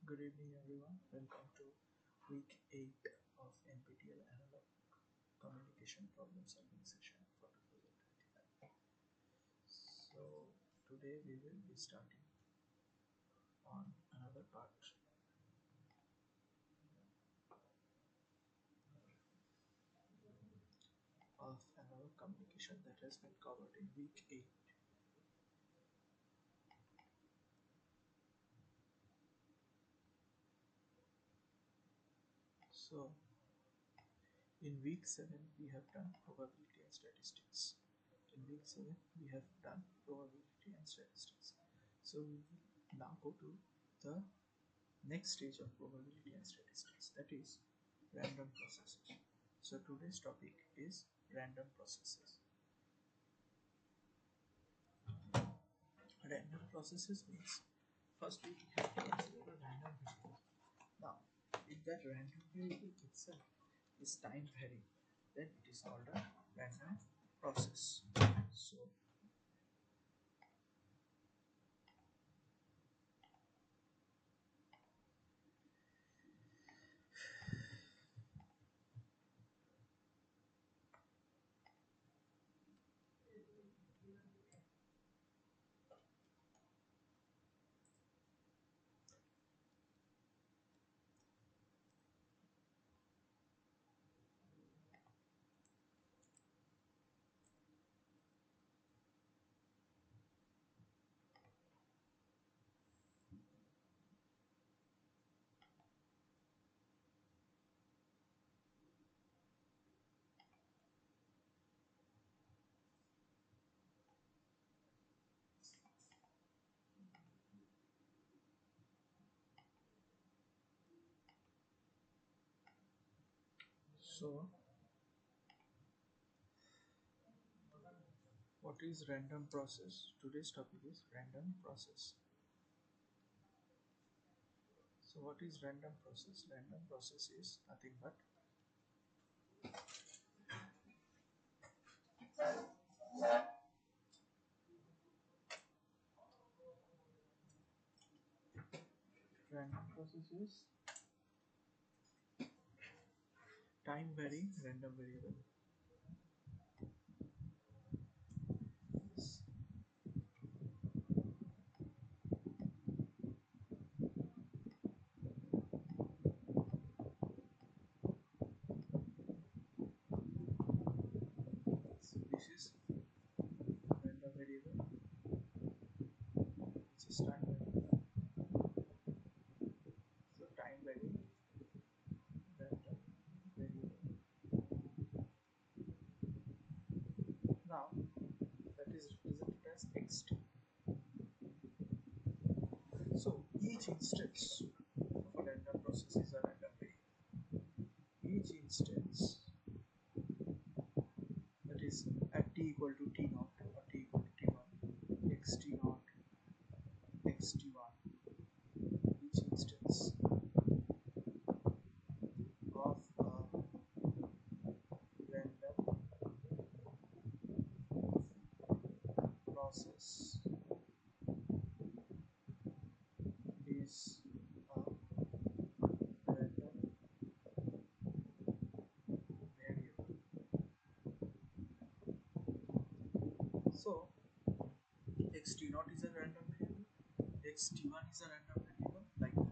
Good evening, everyone. Welcome to week 8 of nptel analog communication problem solving session for 2025. So today we will be starting on another part of analog communication that has been covered in week 8. So in week 7 we have done probability and statistics. In week 7 we have done probability and statistics. So we will now go to the next stage of probability and statistics, that is random processes. So today's topic is random processes. Random processes means firstly we have to consider a random variable. Now if that random variable itself is time varying, then it is called a random process. So what is random process? Today's topic is random process. So what is random process? Random process is nothing but random process is time varying random variable. So this is random variable, which is time variable. So time varying random variable. Now that is represented as xt. So each instance of a random process is a random variable. Each instance, that is at t equal to t naught or t equal to t1, xt naught, xt1, each instance of a random process is a random variable. So xt0 is a random variable, xt1 is a random variable, like that.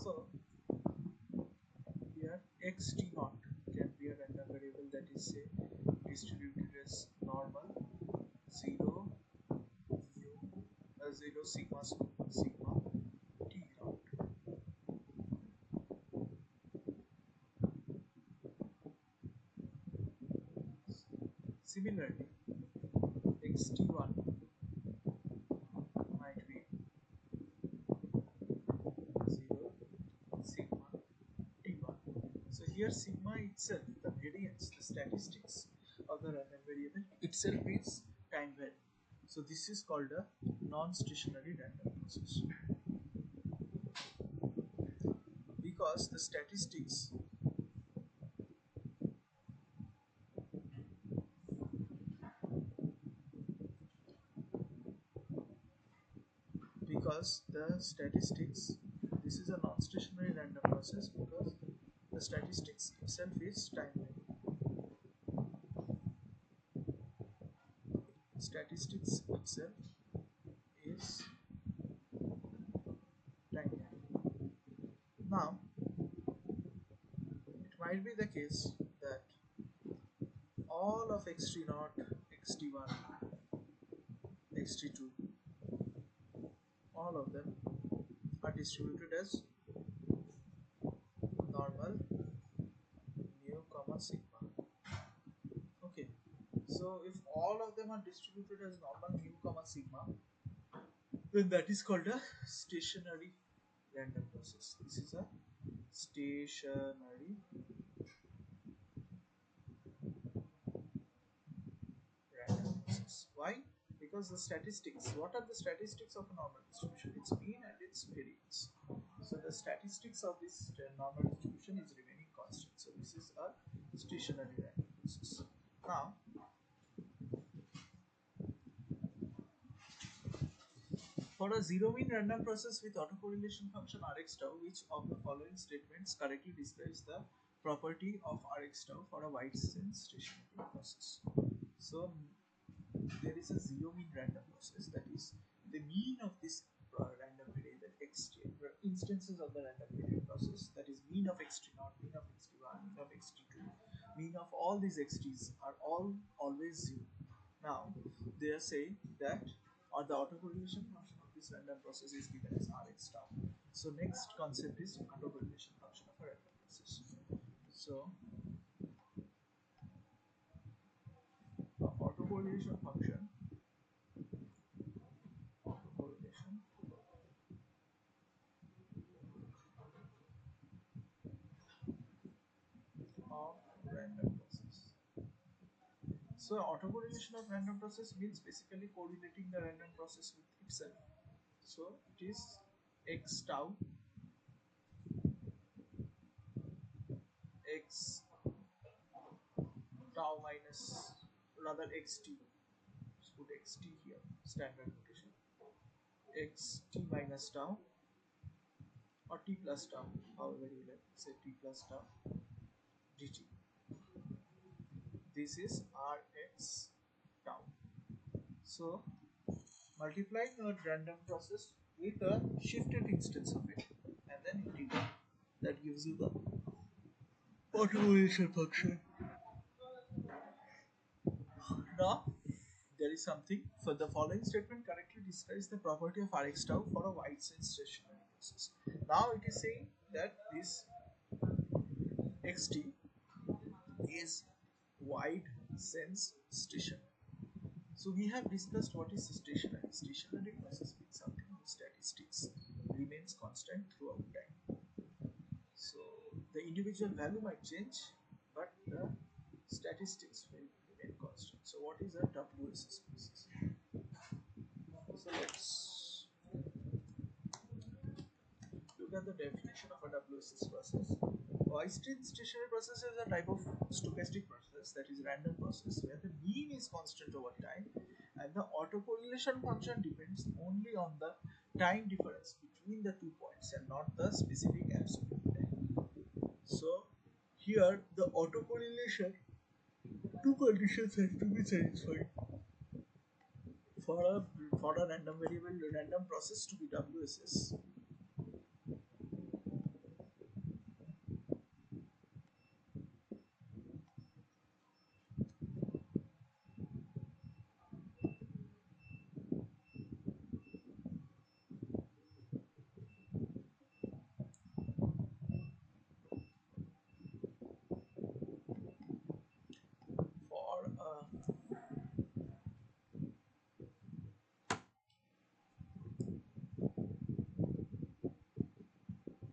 So here xt0 can be a random variable, that is say distributed as normal 0 mu 0 sigma sigma t naught. Similarly xt1 might be 0 here sigma itself, the variance, the statistics of the random variable itself is time variable. So this is called a non-stationary random process because the statistics this is a non-stationary random process because the statistics itself is time variable. Statistics itself is time variable. Now it might be the case that all of xt0, xt1, xt2, all of them are distributed as normal mu comma sigma. Okay, so if all of them are distributed as normal mu comma sigma, then that is called a stationary random process. This is a stationary random process. Why? Because the statistics, what are the statistics of a normal distribution? Its mean and its variance. So the statistics of this normal distribution is remaining constant. So this is a stationary random process. Now, for a zero mean random process with autocorrelation function Rx tau, which of the following statements correctly describes the property of Rx tau for a wide sense stationary process? So there is a zero mean random process, that is the mean of this random variable xt, instances of the random variable process, that is mean of xt0, mean of xt1, mean of xt2, mean of all these xt's are all always zero. Now they are saying that or the autocorrelation function of this random process is given as Rx tau. So next concept is autocorrelation function of a random process. So autocorrelation function autocorrelation of random process. So autocorrelation of random process means basically correlating the random process with itself. So it is x tau x tau minus, rather xt, let's put xt here, standard notation, xt minus tau or t plus tau, however you like, say t plus tau dt. This is Rx tau. So multiplying a random process with a shifted instance of it and then integrate, that gives you the autocorrelation function. Now there is something, for the following statement correctly describes the property of Rx tau for a wide sense stationary process. Now it is saying that this xt is wide sense stationary. So we have discussed what is stationary. Stationary process means something whose statistics remains constant throughout time. So the individual value might change, but the statistics will remain constant. So what is a WSS process? So let's look at the definition of a WSS process. Wide-sense stationary process is a type of stochastic process, that is random process, where the mean is constant over time and the autocorrelation function depends only on the time difference between the 2 points and not the specific absolute time. So here the autocorrelation, two conditions have to be satisfied for a random variable random process to be WSS.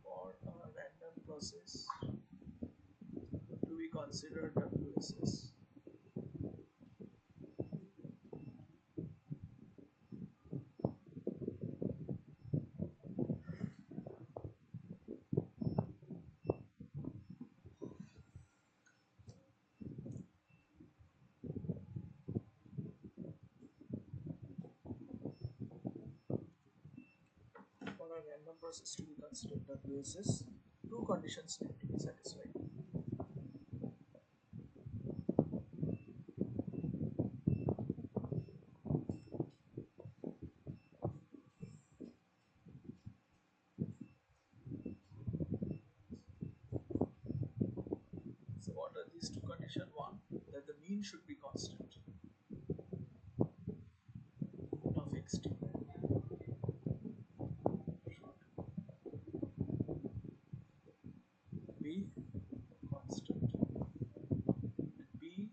For a random process consider WSS. For a random process to be considered WSS, two conditions need to be satisfied. So what are these two conditions? One, that the mean should be constant of xt should be constant. B,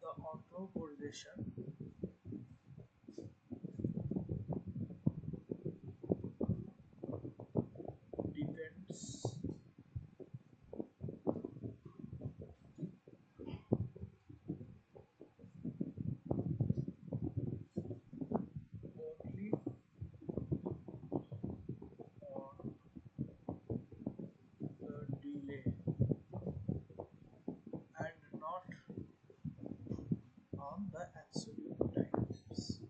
the autocorrelation depends only on the delay and not on the absolute times.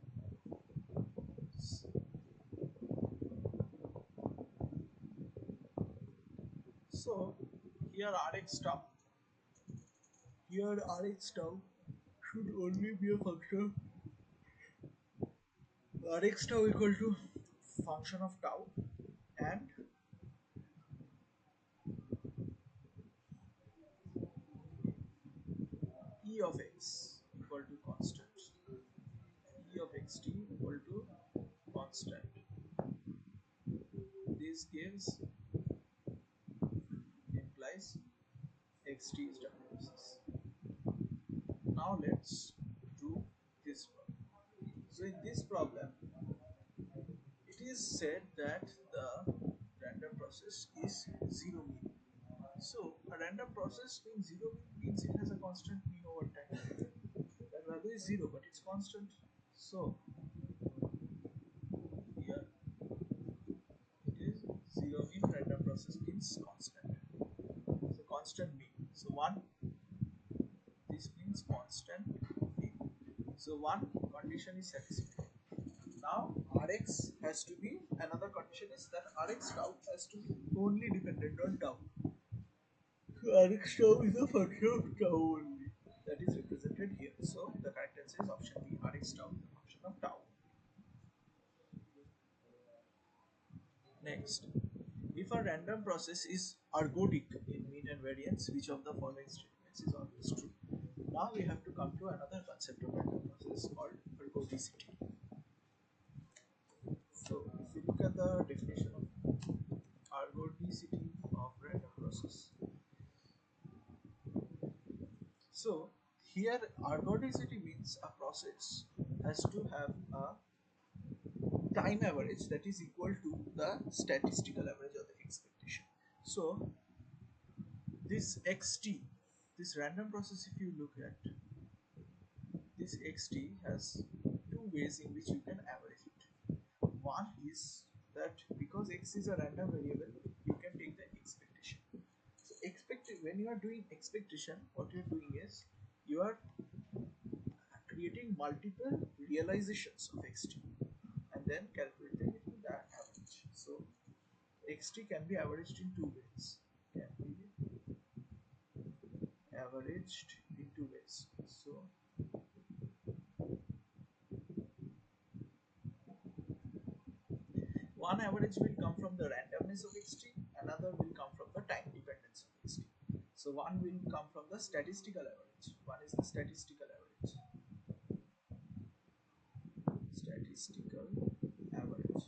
So here Rx tau, here Rx tau should only be a function Rx tau equal to function of tau and e of x equal to constant. E of xt equal to constant. This gives implies xt is WSS. Now let's do this one. So in this problem, it is said that the random process is zero mean. So a random process being zero mean means it has a constant mean over time. That value is zero, but it's constant. So here it is zero mean random process means constant. So constant mean. So one, this means constant mean. So one condition is satisfied. Now Rx has to be, another condition is that Rx tau has to be only dependent on tau. So Rx tau is a function of tau only. That is represented here. So the correct answer is option B. Rx tau is a function of tau. Next, if a random process is ergodic in mean and variance, which of the following statements is always true? Now we have to come to another concept of random process called ergodicity. So if you look at the definition of ergodicity of random process. So here ergodicity means a process has to have a time average that is equal to the statistical average or the expectation. So this xt, this random process, if you look at this xt has two ways in which you can average it. One is that because x is a random variable, you can take the expectation. So when you are doing expectation, what you are doing is you are creating multiple realizations of xt and then calculating the average. So xt can be averaged in two ways. Can be averaged in two ways. So one average will come from the randomness of xt, another will come from the time dependence of xt. So one will come from the statistical average. One is the statistical average. Statistical average.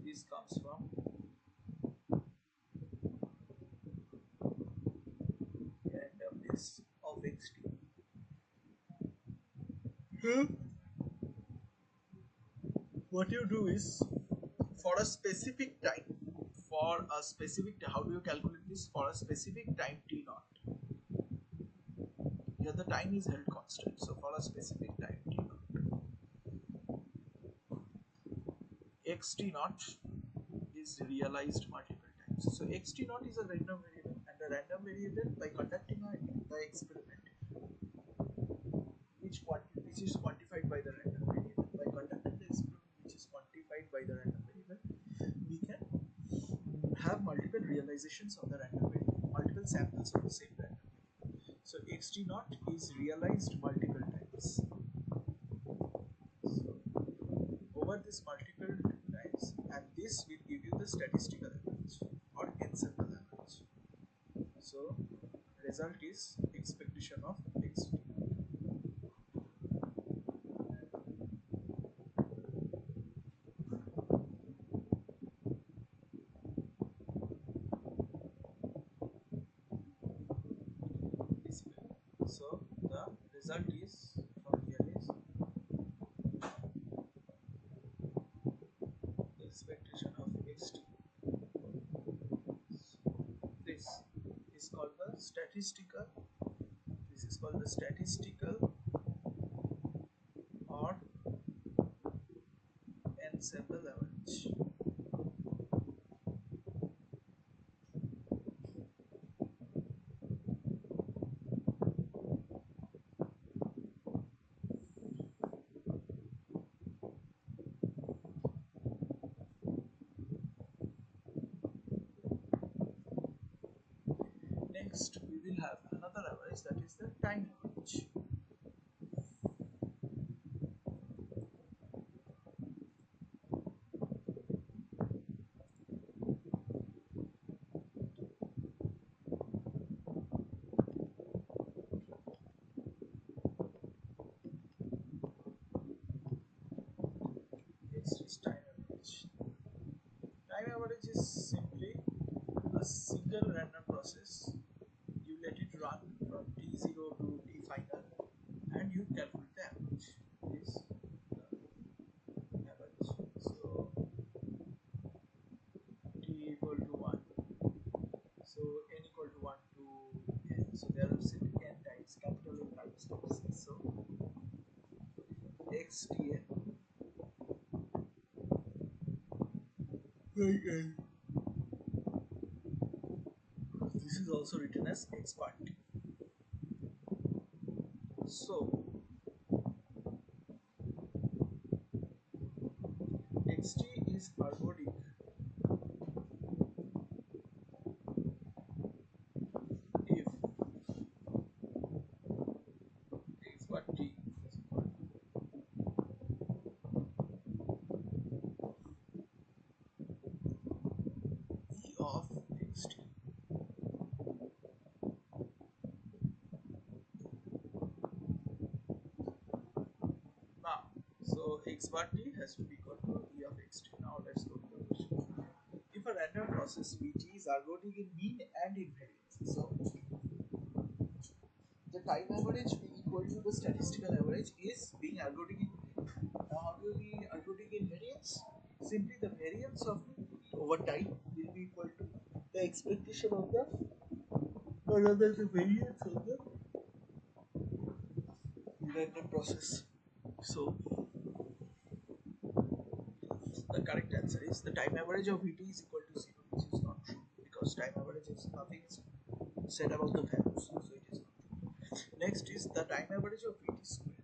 This comes from randomness of xt. what you do is, for a specific time, how do you calculate this? For a specific time t naught, here the time is held constant, so for a specific time t naught, xt naught is realized multiple times. So xt naught is a random variable, and the random variable, by conducting the experiment, which is quantified by the random variable, by conducting the experiment which is quantified by the random variable, we can have multiple realizations of the random variable, multiple samples of the same random variable. So xt naught is realized multiple times. So over this multiple times, and this will give you the statistical average or ensemble average. So result is expectation of xt. So the result is from here is expectation of xt. This is called the statistical. This is called the statistical or ensemble average. Next, we will have another average, that is the time average. Next is time average. Time average is simply a single random process. You let it run from t0 to t final, and you calculate the average. This is the average. So t equal to 1. So n equal to 1 to n. So there are set n times, capital N times steps. So xtn. This is also written as x bar t. So xt is ergodic if x bar t is equal to e of xt. Now, so x bar t has to be equal to e of xt. Now let's go to the question. If a random process Vt is ergodic in mean and in variance, so the time average being equal to the statistical average is being ergodic in mean. Now, how do you be ergodic in variance? Simply the variance of it over time will be equal to the expectation of the, or rather the variance of the random process. So the correct answer is the time average of Vt is equal to 0, which is not true, because time average is nothing said about the values, so it is not true. Next is the time average of Vt square.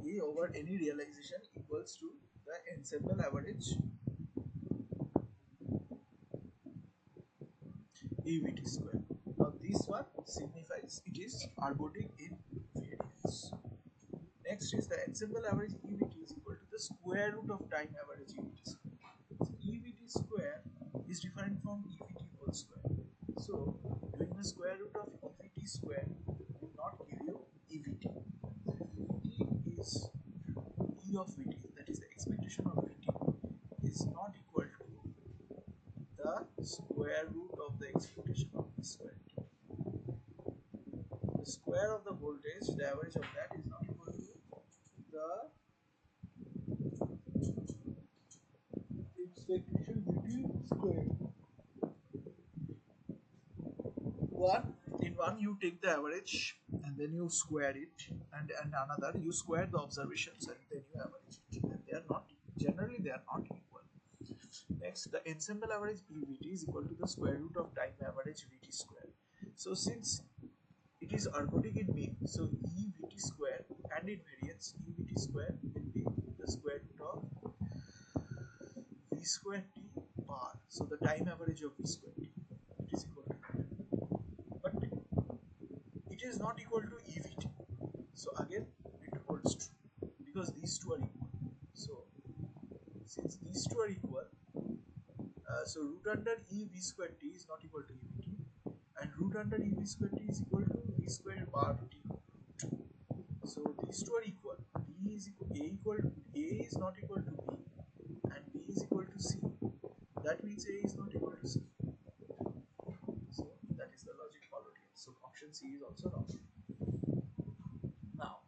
A over any realization equals to the ensemble average AVT square. Now this one signifies it is ergodic in variance. Next is the ensemble average EVT is equal to the square root of time average EVT square. So EVT square is different from EVT whole square. So doing the square root of EVT square will not give you EVT. EVT is E of VT, that is the expectation of VT, is not equal to the square root of the expectation of V square. The square of the voltage, the average of that, is not equal to the expectation Vt square. One in one you take the average and then you square it, and another you square the observations and then you average it. And they are not generally they are not equal. Next, the ensemble average BVT is equal to the square root of time average Vt square. So since it is ergodic in mean, so EVT square, and in variance EVT square will be the square root of V square T bar. So the time average of V square T, it is equal to that. But it is not equal to EVT. So again it holds true because these two are equal. So since these two are equal, so root under E V square T is not equal to EVT, and root under E V square T is equal to V square bar T. So these two are equal. B is equal, A is not equal to B, and B is equal to C. That means A is not equal to C. So that is the logic followed here. So option C is also wrong. Now,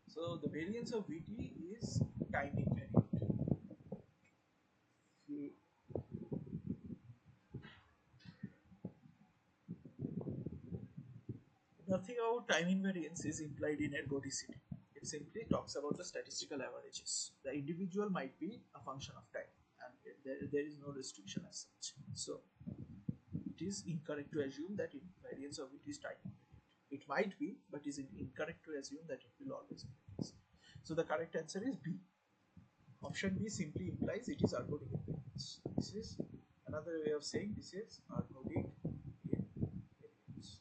so the variance of Vt is time invariant. Nothing about time invariance is implied in ergodicity. It simply talks about the statistical averages. The individual might be a function of time, and there is no restriction as such. So it is incorrect to assume that invariance of it is time invariant. It might be, but it is incorrect to assume that it will always be the case. So the correct answer is B. Option B simply implies it is ergodic invariance. This is another way of saying this is ergodic invariance.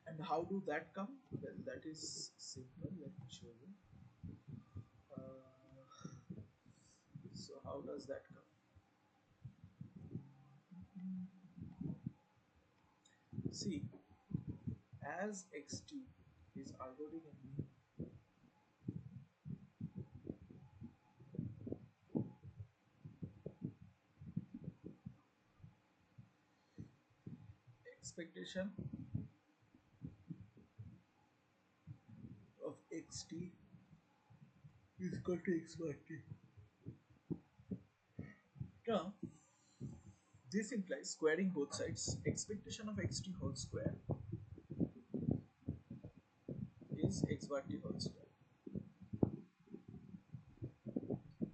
And how do that come? Well, that is simple. Let me show you. So how does that come? See, as xt is ergodic in expectation of xt is equal to x bar t. Now, this implies squaring both sides. Expectation of xt whole square is x bar t whole square.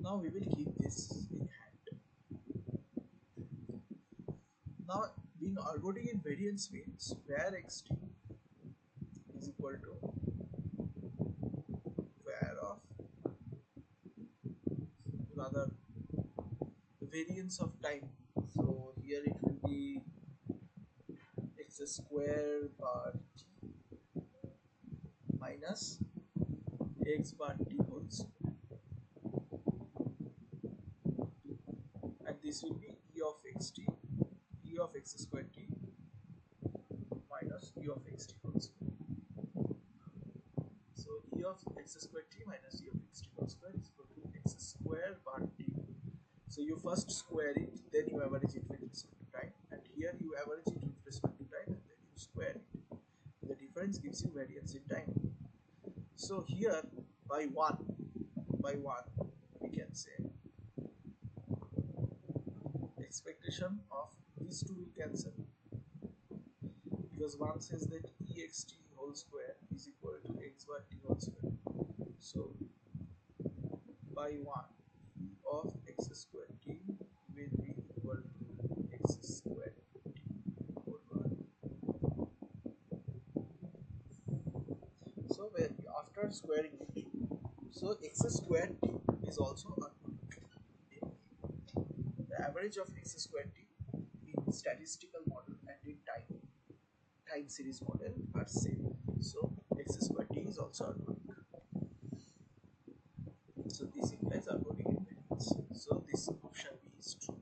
Now we will keep this in hand. Now, being ergodic invariance means where xt is equal to where of rather the variance of time. So here it will be x square bar t minus x bar t whole square, and this will be e of xt, e of x square t minus e of xt whole square. So e of x square t minus e of xt whole square is equal to x square bar t. So you first square it, then you average it with respect to time, and here you average it with respect to time, and then you square it. The difference gives you variance in time. So here by one we can say expectation of these two will cancel, because one says that ext whole square is equal to x bar t whole square. So by 1 e of x square t will be equal to x square t whole bar. So after squaring it, so x square t is also ergodic. The average of x square t in statistical model and in time series model are same. So x square t is also ergodic. So this implies ergodic invariance. So this option B is true.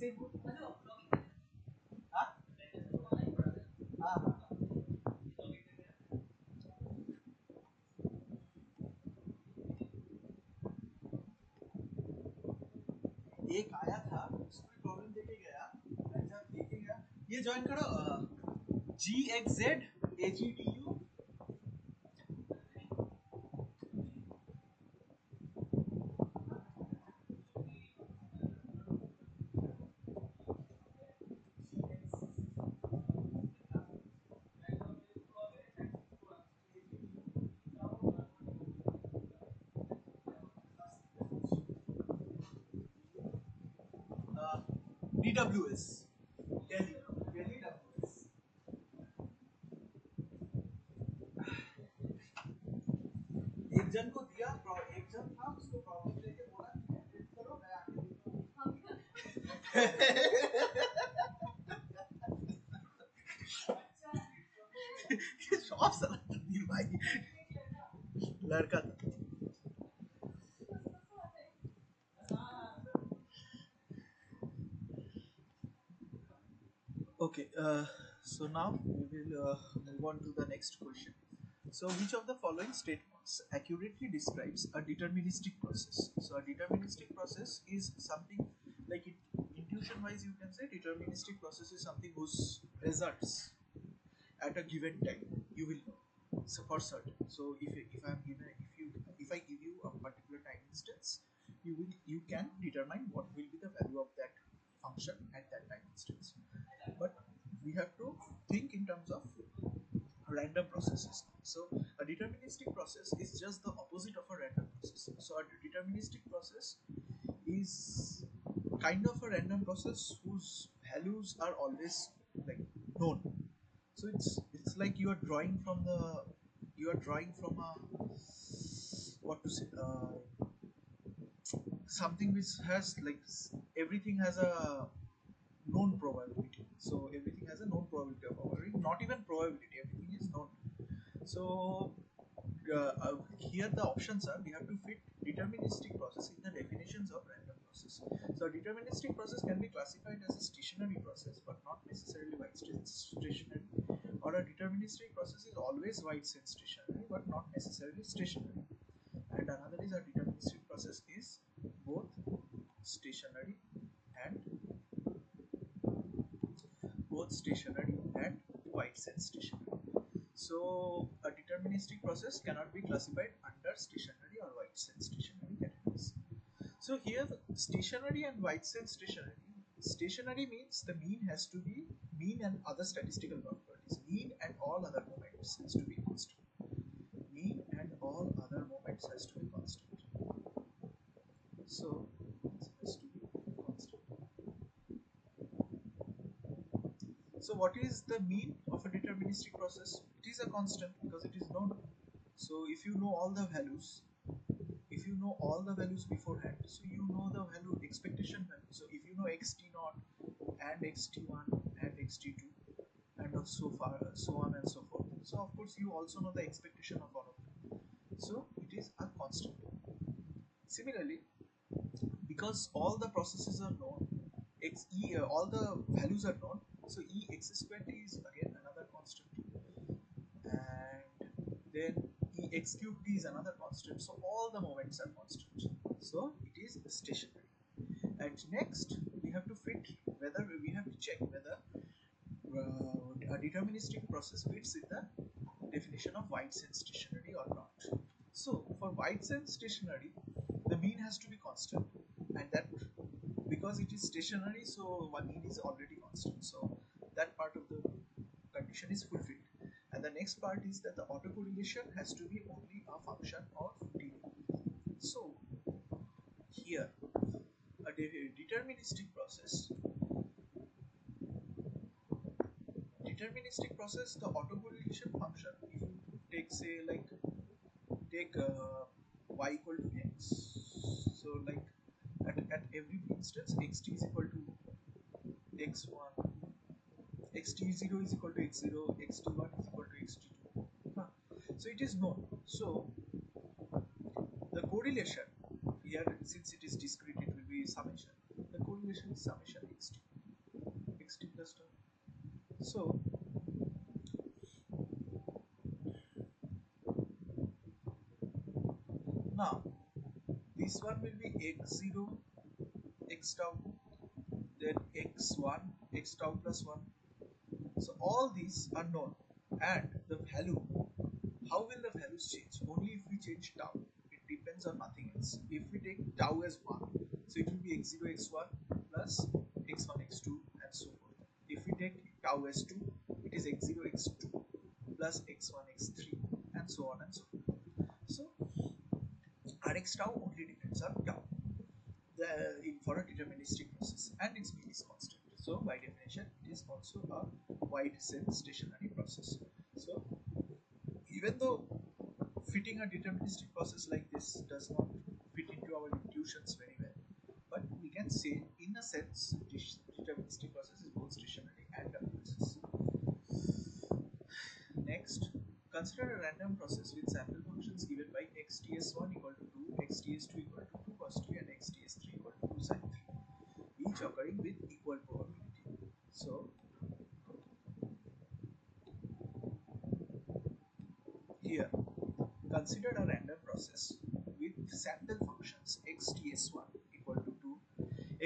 एक आया था उसमें problem देके गया मैं जब देखे गया ये ज्वाइन करो GXZ AGTU DWS Delhi WS एक जन को दिया एक जन था उसको प्रॉब्लम लेके बोला कि करो मैं आके शॉप साला तकदीर भाई लड़का था Okay, so now we will move on to the next question. So, which of the following statements accurately describes a deterministic process? So, a deterministic process is something like it, intuition wise, you can say deterministic process is something whose results at a given time you will know. So, for certain. So, if I'm given if I give you a particular time instance, you can determine what will be the value of that function at that time instance. But we have to think in terms of random processes. So a deterministic process is just the opposite of a random process. So a deterministic process is kind of a random process whose values are always like known. So it's like you are drawing from a what to say something which has like everything has a known probability. So everything has a known probability of occurring. Not even probability, everything is known. So here the options are we have to fit deterministic process in the definitions of random process. So deterministic process can be classified as a stationary process, but not necessarily wide stationary. Or a deterministic process is always wide sense stationary, but not necessarily stationary. And another is a deterministic process is both stationary and wide sense stationary. So a deterministic process cannot be classified under stationary or wide sense stationary categories. So here stationary and wide sense stationary. Stationary means the mean has to be mean and other statistical properties. Mean and all other moments has to be constant. Mean and all other moments has to be constant. So this has to be constant. So what is the mean of a deterministic process? It is a constant because it is known. So if you know all the values, if you know all the values beforehand, so you know the value expectation value. So if you know xt0 and xt1 and xt2 and so far so on and so forth. So of course you also know the expectation of all of them. So it is a constant. Similarly, because all the processes are known, all the values are known, so e x squared is again another constant, and then e x cubed is another constant. So all the moments are constant. So it is stationary. And next we have to fit whether we have to check whether a deterministic process fits in the definition of wide sense stationary or not. So for wide sense stationary, the mean has to be constant, and that because it is stationary, so one mean is already constant. So that part of the condition is fulfilled. And the next part is that the autocorrelation has to be only a function of d. So here a deterministic process, the autocorrelation function, if you take say like take y equal to x, so like at every instance xt is equal to x1, xt0 is equal to x0, xt1 is equal to xt2. So it is known. So the correlation here, since it is discrete, it will be summation. The prolongation is summation xt plus tau. So now this one will be x0 x tau, then x1 x tau plus 1. So all these are known, and the value, how will the values change? Only if we change tau. It depends on nothing else. If we take tau as 1, so it will be x0 x1 plus x1 x2 and so forth. If we take tau as 2, it is x0 x2 plus x1 x3 and so on and so forth. So Rx tau only depends on tau for a deterministic process, and its mean is constant. So by definition, it is also a wide cell stationary process. So even though fitting a deterministic process like this does not fit into our intuitions very well, but we can say in a sense deterministic process is both stationary and a process. Next, consider a random process with sample functions given by xts1 equal to 2, xts2 equal to 2 cos t, and xts3 equal to 2 sin 3, each occurring with equal probability. So here, consider a random process with sample functions xts1 equal to 2,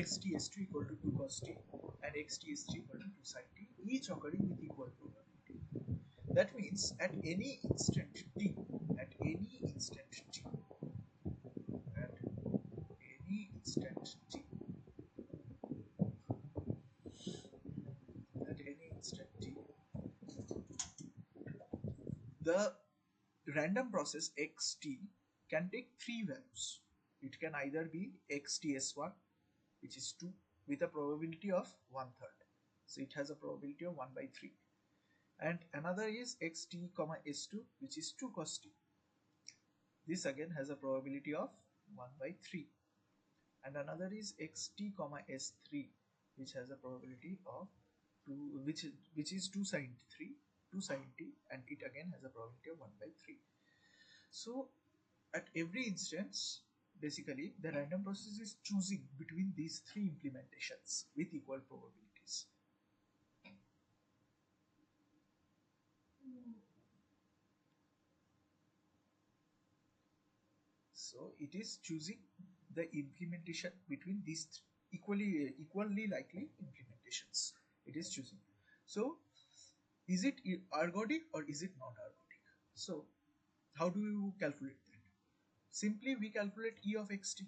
xts2 equal to 2 cos t, and xts3 equal to 2 sin t, each occurring with equal probability. That means at any instant t, at any instant t, at any instant t, at any instant t, the random process xt can take three values. It can either be xts1, which is 2, with a probability of 1/3. So it has a probability of 1 by 3. And another is xt comma s2, which is 2 cos t. This again has a probability of 1 by 3. And another is xt comma s3, which has a probability of 2, which is 2 sin 3, 2 sin t, and it again has a probability of 1 by 3. So at every instance, basically the random process is choosing between these three implementations with equal probabilities. So it is choosing the implementation between these equally likely implementations. It is choosing. So is it ergodic or is it not ergodic? So how do you calculate that? Simply we calculate E of xt.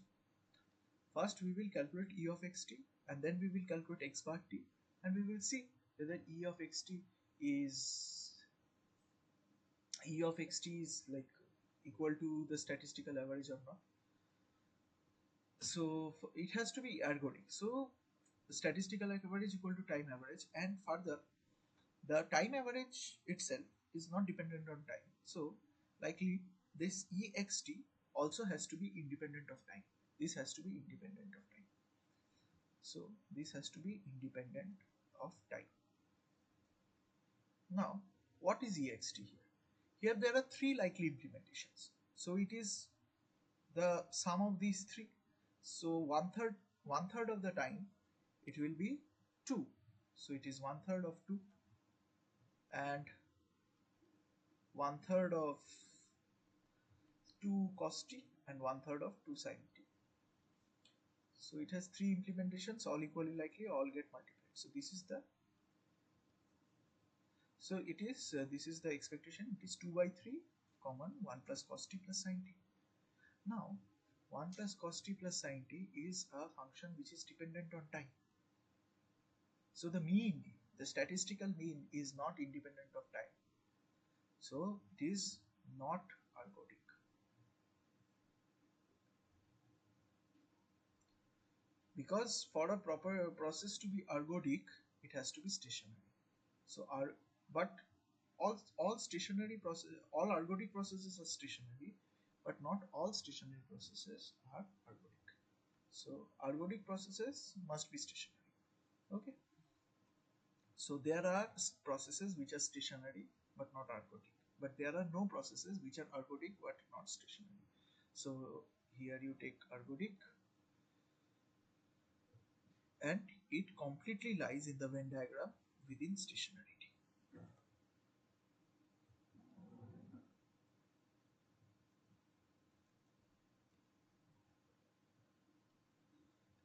First we will calculate E of xt, and then we will calculate x bar t, and we will see whether is E of xt is like equal to the statistical average or not. So it has to be ergodic. So statistical average equal to time average, and further the time average itself is not dependent on time. So likely this ext also has to be independent of time. This has to be independent of time. So this has to be independent of time. Now what is ext here? Here there are three likely implementations. So it is the sum of these three. So one third of the time it will be 2. So it is 1/3 of 2, and 1/3 of 2 cos t, and 1/3 of 2 sin t. So it has three implementations, all equally likely, all get multiplied. So this is the this is the expectation. It is 2 by 3 common 1 plus cos t plus sin t. Now 1 plus cos t plus sin t is a function which is dependent on time. So the statistical mean is not independent of time. So it is not ergodic. Because for a proper process to be ergodic, it has to be stationary. So but all stationary process, all ergodic processes are stationary, but not all stationary processes are ergodic. So ergodic processes must be stationary. Okay. So there are processes which are stationary but not ergodic, but there are no processes which are ergodic but not stationary. So here you take ergodic, and it completely lies in the Venn diagram within stationarity.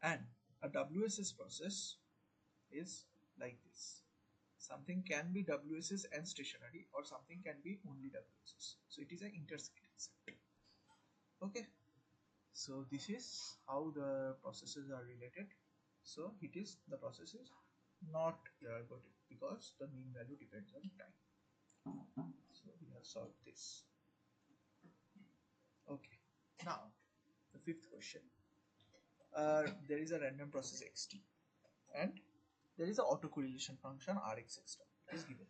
And a WSS process is like this. Something can be WSS and stationary, or something can be only WSS. So it is an intercity concept. Okay. So this is how the processes are related. So it is the process is not ergodic because the mean value depends on time. So we have solved this. Okay. Now the fifth question. There is a random process xt and there is an autocorrelation function rx extra is given.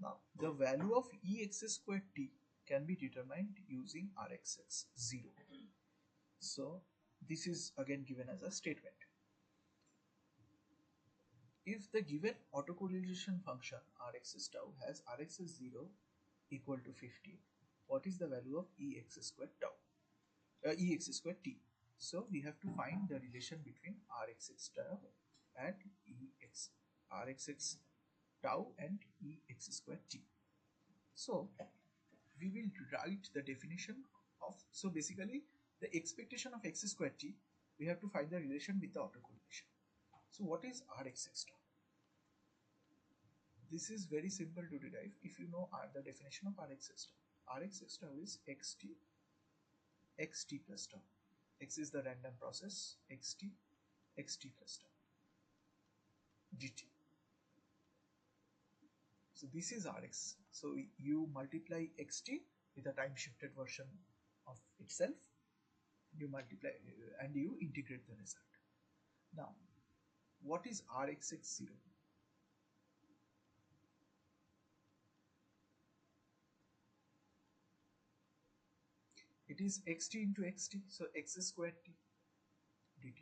Now the value of ex squared t can be determined using rxx 0. So this is again given as a statement. If the given autocorrelation function rx tau has rx 0 equal to 50, what is the value of ex squared tau? Ex squared t. So we have to find the relation between rxx tau and ex rxx tau and ex squared t. So we will write the definition of, so basically the expectation of x squared t, we have to find the relation with the autocorrelation. So what is rxx tau? This is very simple to derive if you know the definition of rxx tau. Rxx tau is xt plus tau. X is the random process, xt plus tau dt. So this is Rx. So you multiply xt with a time shifted version of itself, you multiply and you integrate the result. Now what is Rxx0? It is xt into xt, so x squared t dt.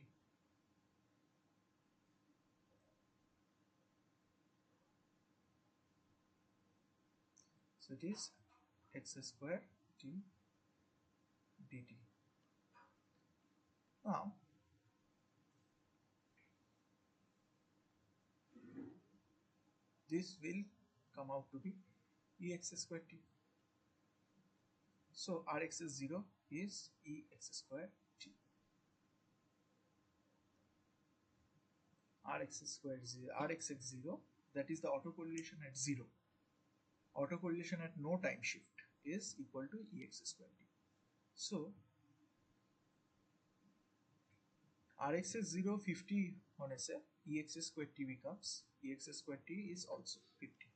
So it is x squared t dt. Now this will come out to be ex squared t. So Rx0 is ex squared t. Rxx0, that is the autocorrelation at 0. Autocorrelation at no time shift is equal to ex squared t. So Rxx0 50 होने से ex squared t becomes ex squared t is also 50.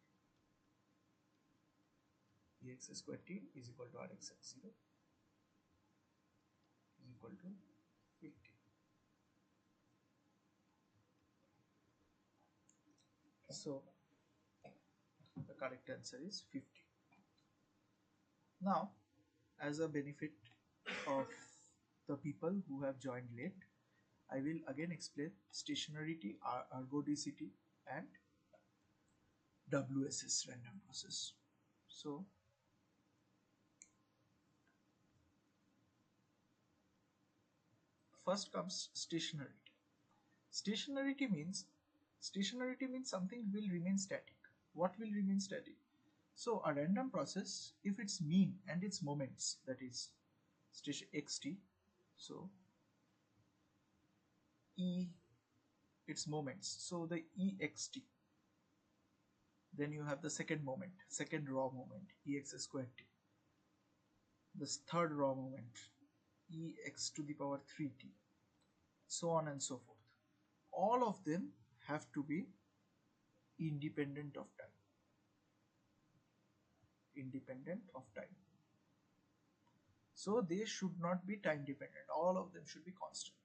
Ex squared t is equal to Rxx0 is equal to 50. So the correct answer is 50. Now, as a benefit of the people who have joined late, I will again explain stationarity, ergodicity, and WSS random process. So, first comes stationarity. Stationarity means something will remain static. What will remain static? So a random process, if its mean and its moments, that is xt, so e its moments, so the ext, then you have the second moment, second raw moment, ex squared t, this third raw moment, ex to the power 3t, so on and so forth. All of them have to be independent of time. Independent of time. So they should not be time dependent. All of them should be constant.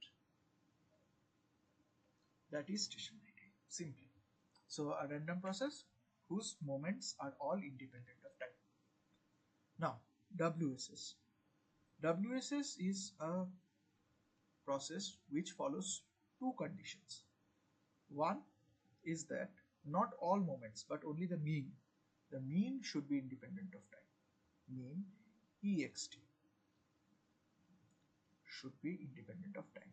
That is stationarity, simply. So a random process whose moments are all independent of time. Now, WSS. WSS is a process which follows two conditions. One is that not all moments but only the mean should be independent of time. Mean ext should be independent of time.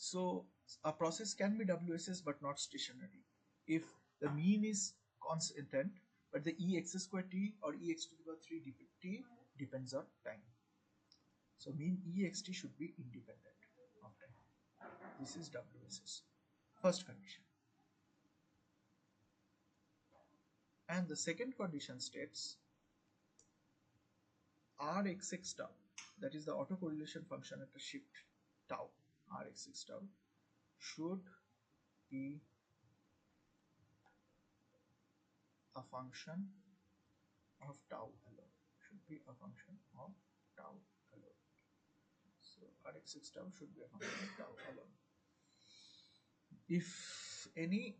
So a process can be WSS but not stationary if the mean is constant, but the ex square t or ex to the power 3 t depends on time. So mean ext should be independent of time. This is WSS. First condition. And the second condition states Rxx tau, that is the autocorrelation function at a shift tau, Rxx tau should be a function of tau alone. Should be a function of tau alone. So Rxx tau should be a function of tau alone. If any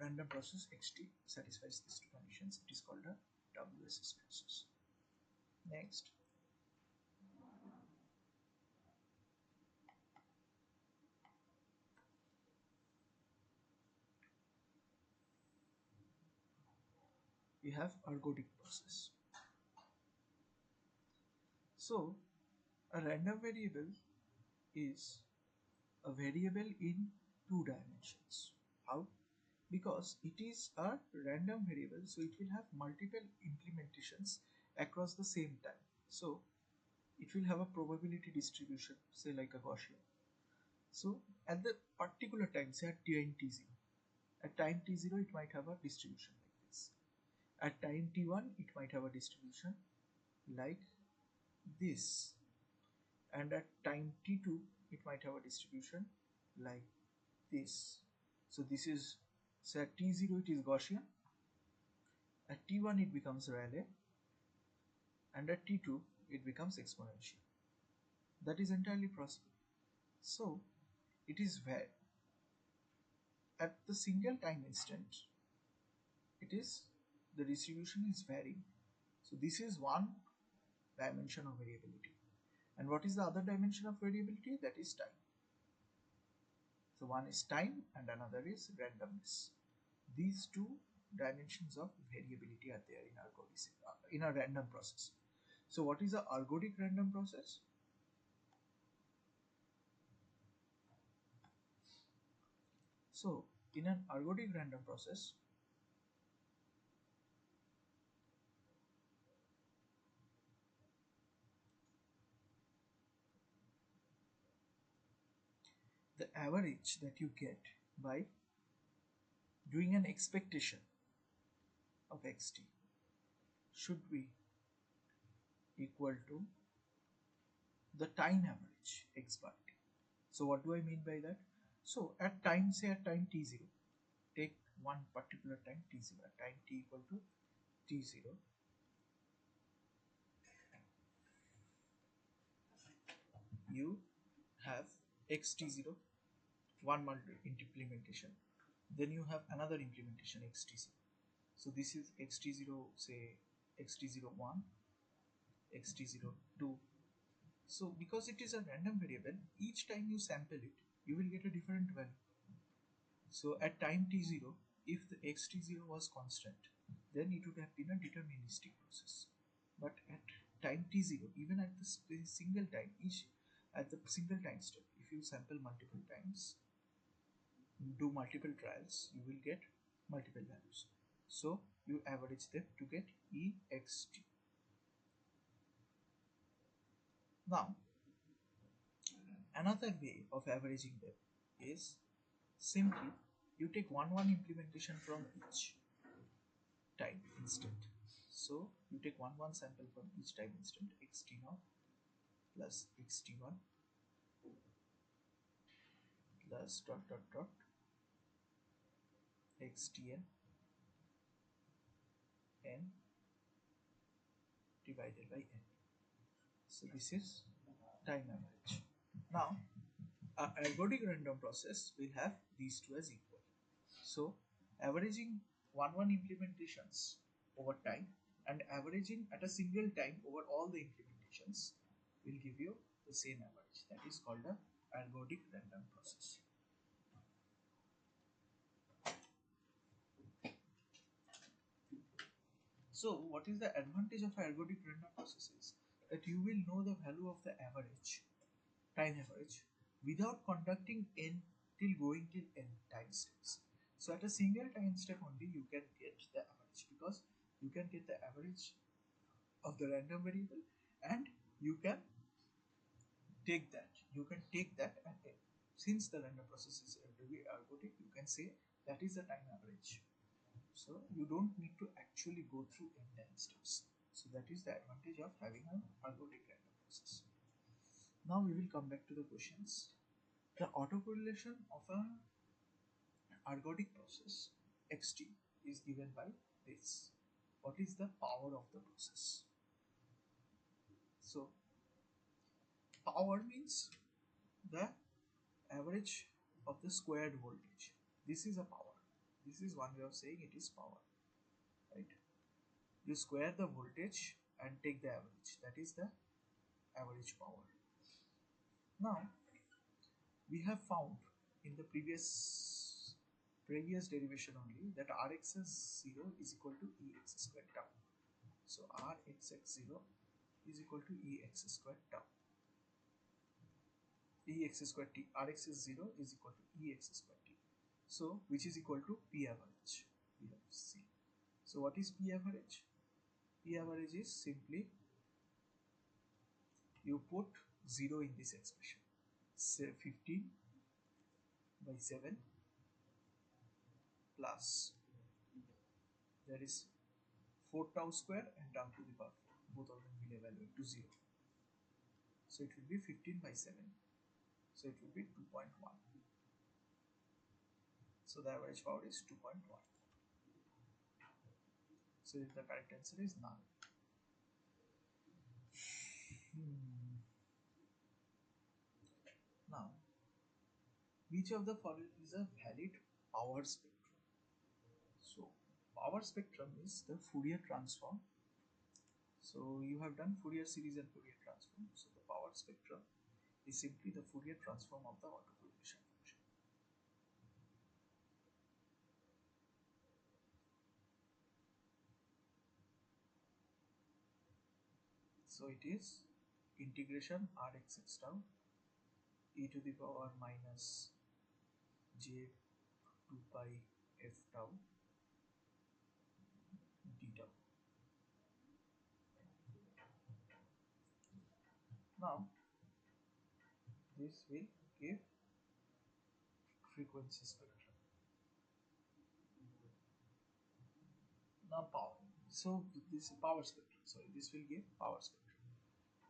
random process xt satisfies these two conditions, it is called a WSS process. Next, we have ergodic process. So a random variable is a variable in two dimensions. How? Because it is a random variable, so it will have multiple implementations across the same time. So it will have a probability distribution, say like a Gaussian. So at the particular time, say at time t0, at time t0 it might have a distribution like this. At time t1 it might have a distribution like this, and at time t2 it might have a distribution like this. So this is, say at t0 it is Gaussian, at t1 it becomes Rayleigh, and at t2 it becomes exponential. That is entirely possible. So it is where at the single time instant it is, the distribution is varying. So this is one dimension of variability. And what is the other dimension of variability? That is time. So one is time and another is randomness. These two dimensions of variability are there in a random process. So what is a ergodic random process? So in an ergodic random process, the average that you get by doing an expectation of xt should be equal to the time average x bar t. So what do I mean by that? So at time, say at time t0, take one particular time t0, at time t equal to t0, you have xt0, one implementation, then you have another implementation xt0. So this is xt0, say xt01, xt02. So because it is a random variable, each time you sample it, you will get a different value. So at time t0, if the xt0 was constant, then it would have been a deterministic process. But at time t0, even at the single time, at the single time step, if you sample multiple times, do multiple trials, you will get multiple values. So you average them to get ext. Now, another way of averaging them is simply you take one implementation from each time instant. So you take one sample from each time instant, xt0 plus xt1 plus dot xtn n divided by n. So this is time average. Now, a ergodic random process will have these two as equal. So averaging one implementations over time and averaging at a single time over all the implementations will give you the same average. That is called a ergodic random process. So what is the advantage of ergodic random processes? That you will know the value of the average, time average, without conducting n till going till n time steps. So at a single time step only you can get the average, because you can get the average of the random variable, and you can take that and since the random process is really algorithmic, you can say that is the time average. So you don't need to actually go through n time steps. So that is the advantage of having an algorithmic random process. Now we will come back to the questions. The autocorrelation of a algorithmic process xt is given by this. What is the power of the process? So power means the average of the squared voltage. This is a power. This is one way of saying it is power, right? You square the voltage and take the average. That is the average power. Now we have found in the previous derivation only that Rx0 is equal to Ex squared tau. So Rxx0 is equal to Ex squared tau. Ex squared t. Rx is 0 is equal to Ex squared t. So which is equal to P average. We have seen. So what is P average? P average is simply you put 0 in this expression. Say 15 by 7 plus there is 4 tau square and tau to the power 4. Both of them will evaluate to 0. So it will be 15 by 7. So it will be 2.1. So the average power is 2.1. So the correct answer is none. Now, which of the following is a valid power spectrum? So power spectrum is the Fourier transform. So you have done Fourier series and Fourier transform. So the power spectrum is simply the Fourier transform of the autocorrelation function. So it is integration Rxx tau e to the power minus j 2 pi f tau d tau. Now this will give frequency spectrum. Now power. So this is power spectrum. Sorry, this will give power spectrum.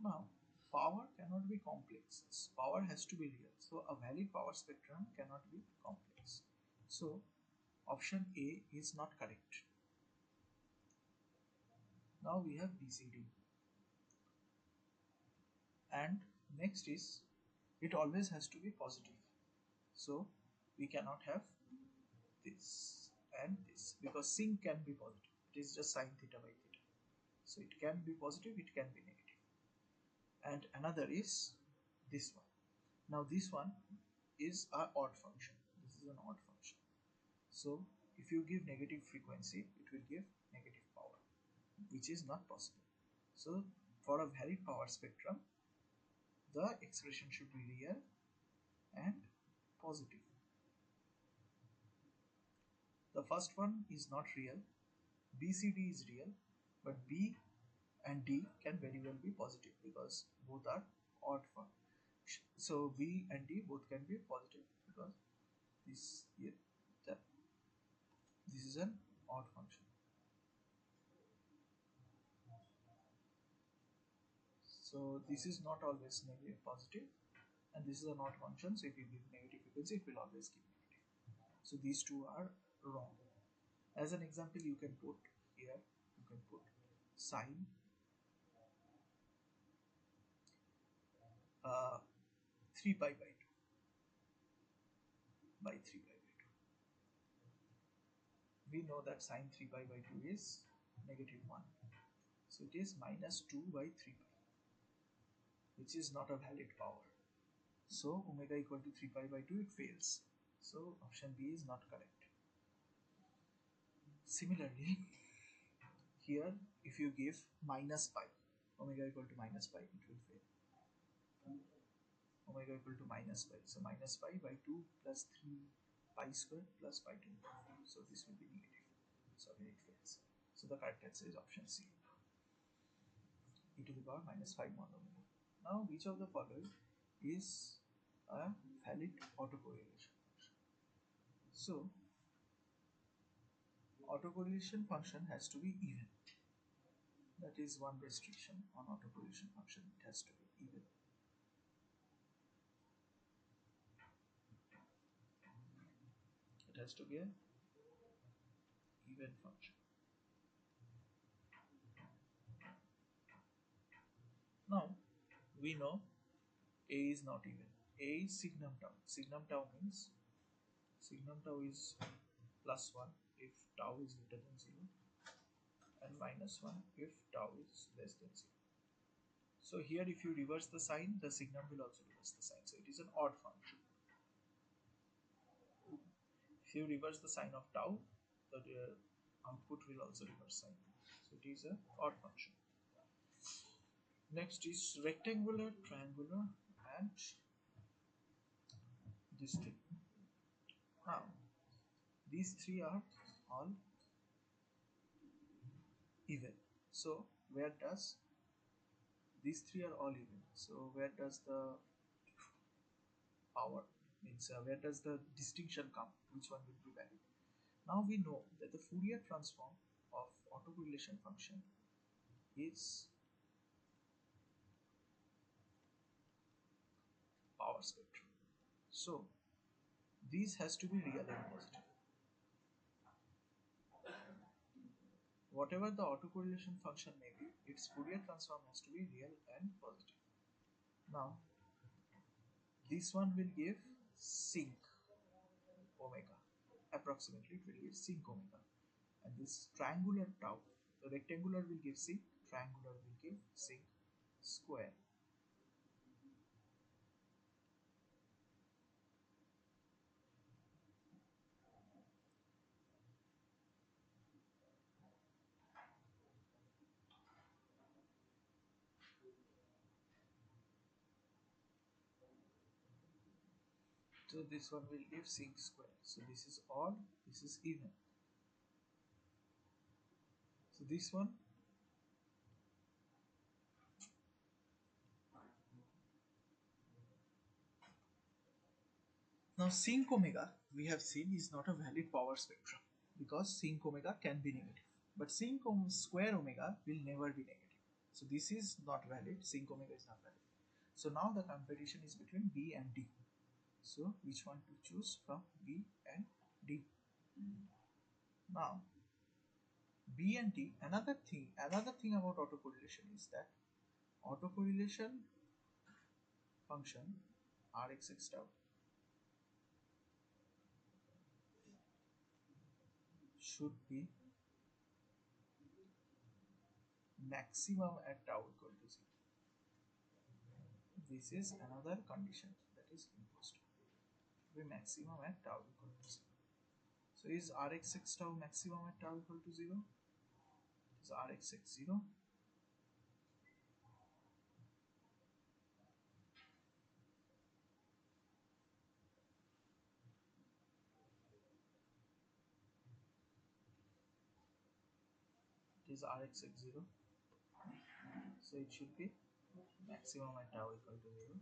Now power cannot be complex. Power has to be real. So a valid power spectrum cannot be complex. So option A is not correct. Now we have BCD. And next is it always has to be positive. So we cannot have this and this because sync can be positive. It is just sine theta by theta. So it can be positive, it can be negative. And another is this one. Now this one is an odd function. This is an odd function. So if you give negative frequency, it will give negative power, which is not possible. So for a valid power spectrum, the expression should be real and positive. The first one is not real. BCD is real, but B and D can very well be positive because both are odd function. So B and D both can be positive because this here, this is an odd function. So this is not always negative positive, and this is an odd function. So if you give negative frequency, it will always give negative. So these two are wrong. As an example, you can put here, you can put sine 3 pi by 2 by 3 pi by 2. We know that sine 3 pi by 2 is negative 1. So it is minus 2 by 3 pi, which is not a valid power. So omega equal to 3 pi by 2, it fails. So option B is not correct. Similarly, here if you give minus pi, omega equal to minus pi, it will fail. omega equal to minus pi. So minus pi by 2 plus 3 pi square plus pi to the power 4. So this will be negative. So again it fails. So the correct answer is option C, e to the power minus 5 mod omega. Now which of the following is a valid autocorrelation function? So autocorrelation function has to be even. That is one restriction on autocorrelation function. It has to be even. It has to be an even function. Now we know A is not even. A is signum tau. Signum tau means signum tau is plus 1 if tau is greater than 0 and minus 1 if tau is less than 0. So here if you reverse the sign, the signum will also reverse the sign. So it is an odd function. If you reverse the sign of tau, the output will also reverse sign. So it is an odd function. Next is rectangular, triangular and distinct. Now these three are all even. So where does these three are all even? So where does the power means where does the distinction come? Which one will be valid? Now we know that the Fourier transform of autocorrelation function is power spectrum. So these has to be real and positive. Whatever the autocorrelation function may be, its Fourier transform has to be real and positive. Now this one will give sync omega. Approximately it will give sync omega. And this triangular tau, the rectangular will give sync, triangular will give sync square. So this one will give sync square. So this is odd, this is even. So this one now sync omega we have seen is not a valid power spectrum because sync omega can be negative, but sync square omega will never be negative. So this is not valid. Sync omega is not valid. So now the competition is between B and D. So which one to choose from B and D? Now B and D. Another thing about autocorrelation is that autocorrelation function Rxx tau should be maximum at tau equal to 0. This is another condition that is imposed. Be maximum at tau equal to 0. So is Rxx tau maximum at tau equal to 0? Is Rxx 0? It is Rxx 0. So it should be maximum at tau equal to 0.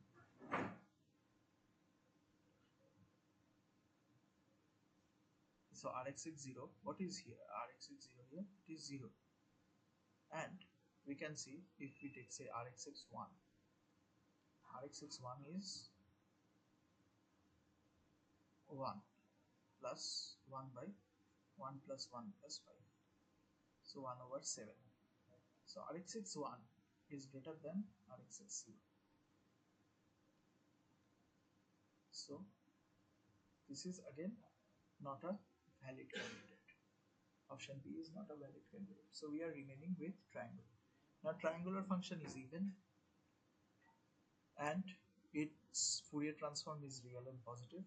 So Rxx 0, what is here? Rxx 0 here, it is 0. And we can see if we take say Rxx 1, Rxx 1 is 1 plus 1 by 1 plus 1 plus 5. So 1 over 7. So Rxx 1 is greater than Rxx 0. So this is again not a valid candidate. Option B is not a valid candidate. So we are remaining with triangle. Now triangular function is even and its Fourier transform is real and positive.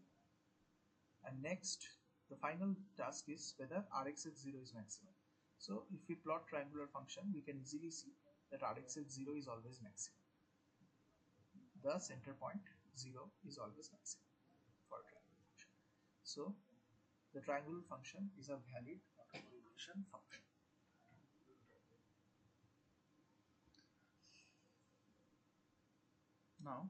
And next, the final task is whether Rxx 0 is maximum. So if we plot triangular function, we can easily see that Rxx 0 is always maximum. The center point 0 is always maximum for a triangular function. So the triangular function is a valid autocorrelation function. Now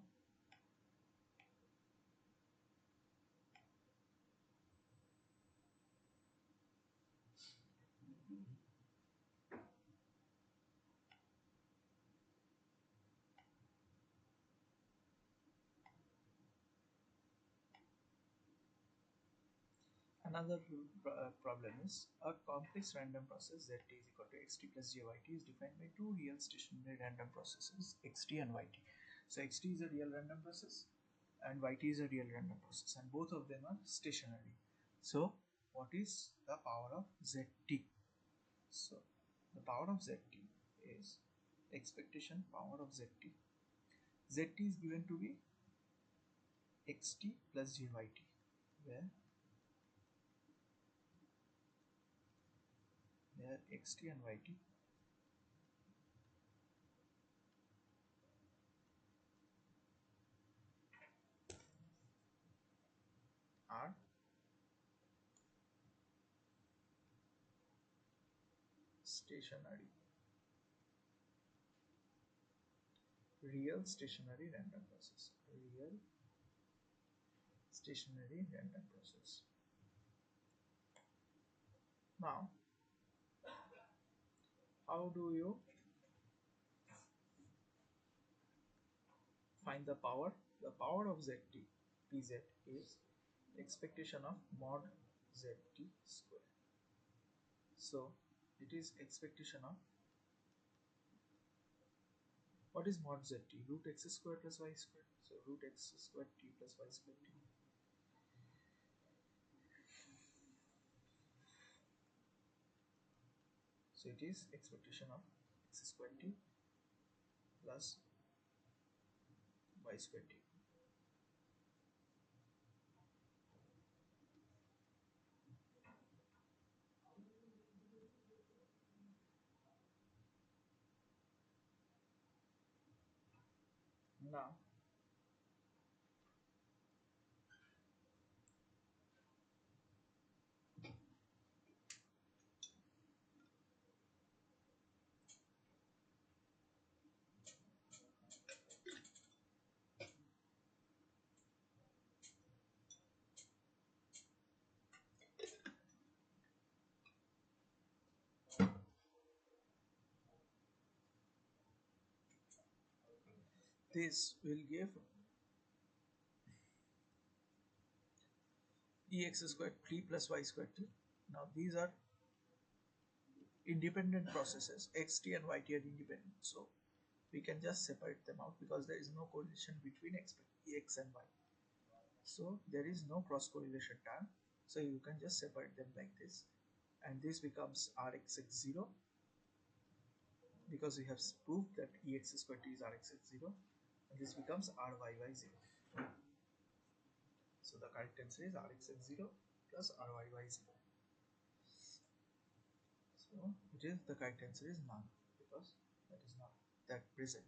another problem is a complex random process zt is equal to xt plus jyt is defined by two real stationary random processes xt and yt. So xt is a real random process and yt is a real random process, and both of them are stationary. So what is the power of zt? So the power of zt is expectation power of zt. Zt is given to be xt plus jyt, where xt and yt are stationary, real stationary random process, real stationary random process. Now how do you find the power? The power of zt pz is expectation of mod zt square. So it is expectation of, what is mod zt? Root x square plus y square. So root x square t plus y square t. So it is expectation of x square t plus y square t. Now this will give ex squared t plus y squared t. Now these are independent processes, xt and yt are independent, so we can just separate them out because there is no correlation between ex and y. So there is no cross correlation term, so you can just separate them like this, and this becomes rxx0 because we have proved that ex squared t is rxx0, and this becomes ryy0. So the correct answer is rxx0 plus ryy0. So it is, the correct answer is none because that is not that present.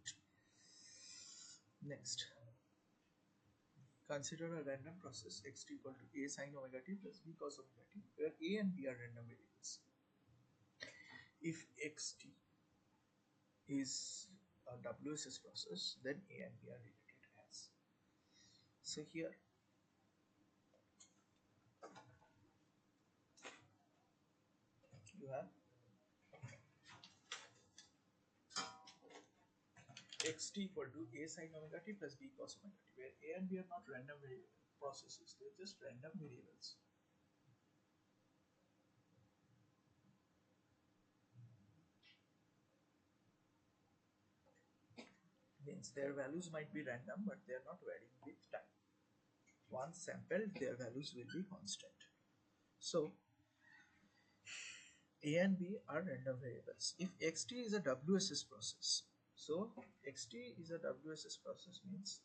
Next, consider a random process xt equal to a sin omega t plus b cos omega t, where a and b are random variables. If xt is a WSS process, then a and b are related as. So here you have xt equal to a sin omega t plus b cos omega t, where a and b are not random processes, they're just random variables. Means their values might be random, but they are not varying with time. Once sampled, their values will be constant. So a and b are random variables. If xt is a WSS process, so xt is a WSS process means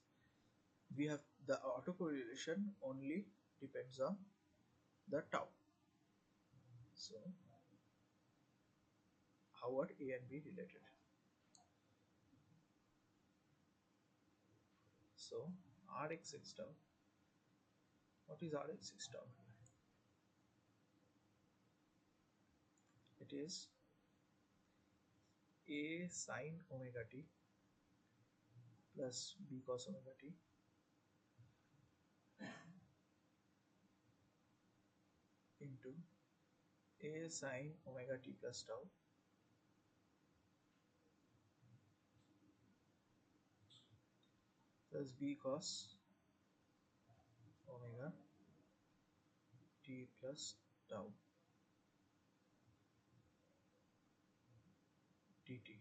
we have the autocorrelation only depends on the tau. So how are a and b related? So Rx6 tau. What is Rx6 tau? It is A sine omega t plus B cos omega t into A sine omega t plus tau plus B cos omega t plus tau dt.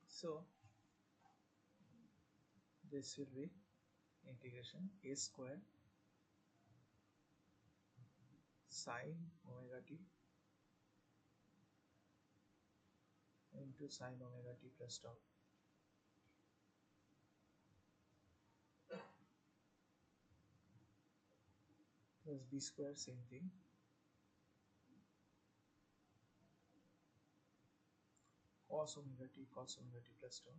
So this will be integration a square sine omega t into sine omega t plus tau plus b square, same thing, cos omega t plus tau,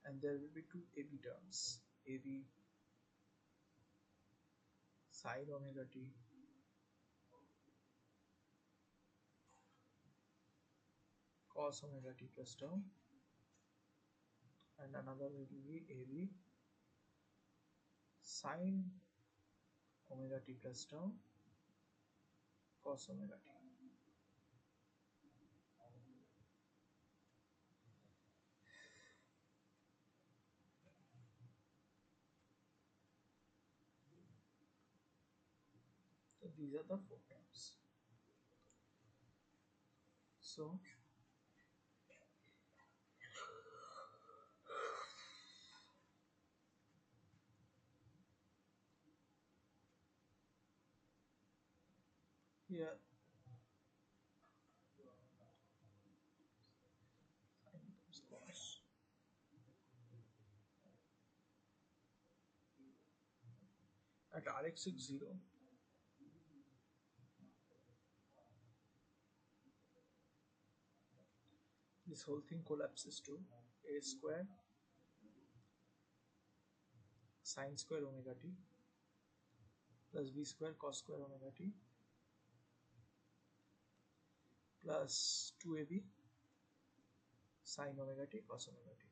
and there will be two AB terms, AB sine omega t cos omega t plus tau, and another will be AB sine omega t plus tau cos omega t. So these are the four terms. So here sine becomes cos. At Rx 0, this whole thing collapses to a square sine square omega t plus b square cos square omega t plus 2ab sine omega t cos omega t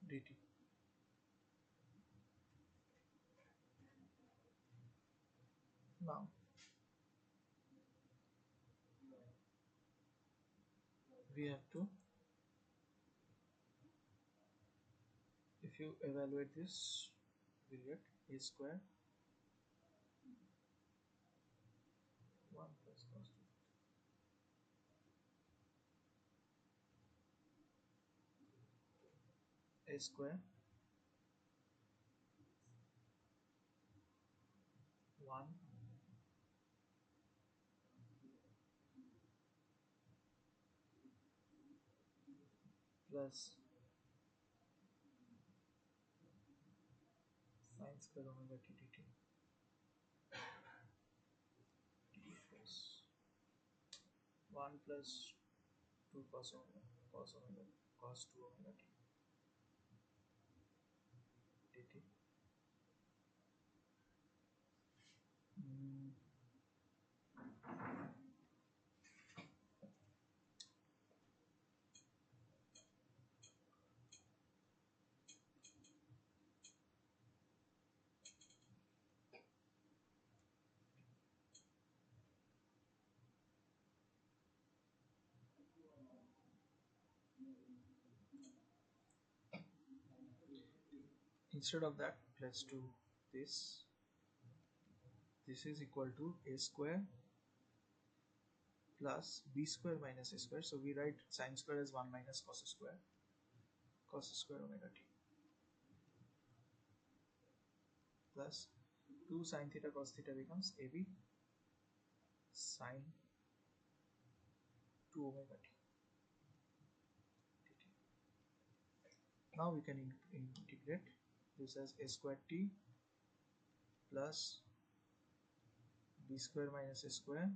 dt. Now we have to, if you evaluate this, we'll get a square 1 plus cos 2 a square 1 plus sine square omega t dt equals 1 plus 2 cos omega cos 2 omega t dt. Mm, instead of that, let's do this. This is equal to a square plus b square minus a square. So we write sine square as 1 minus cos square omega t plus 2 sine theta cos theta becomes ab sine 2 omega t dt. Now we can integrate this as a square t plus b square minus a square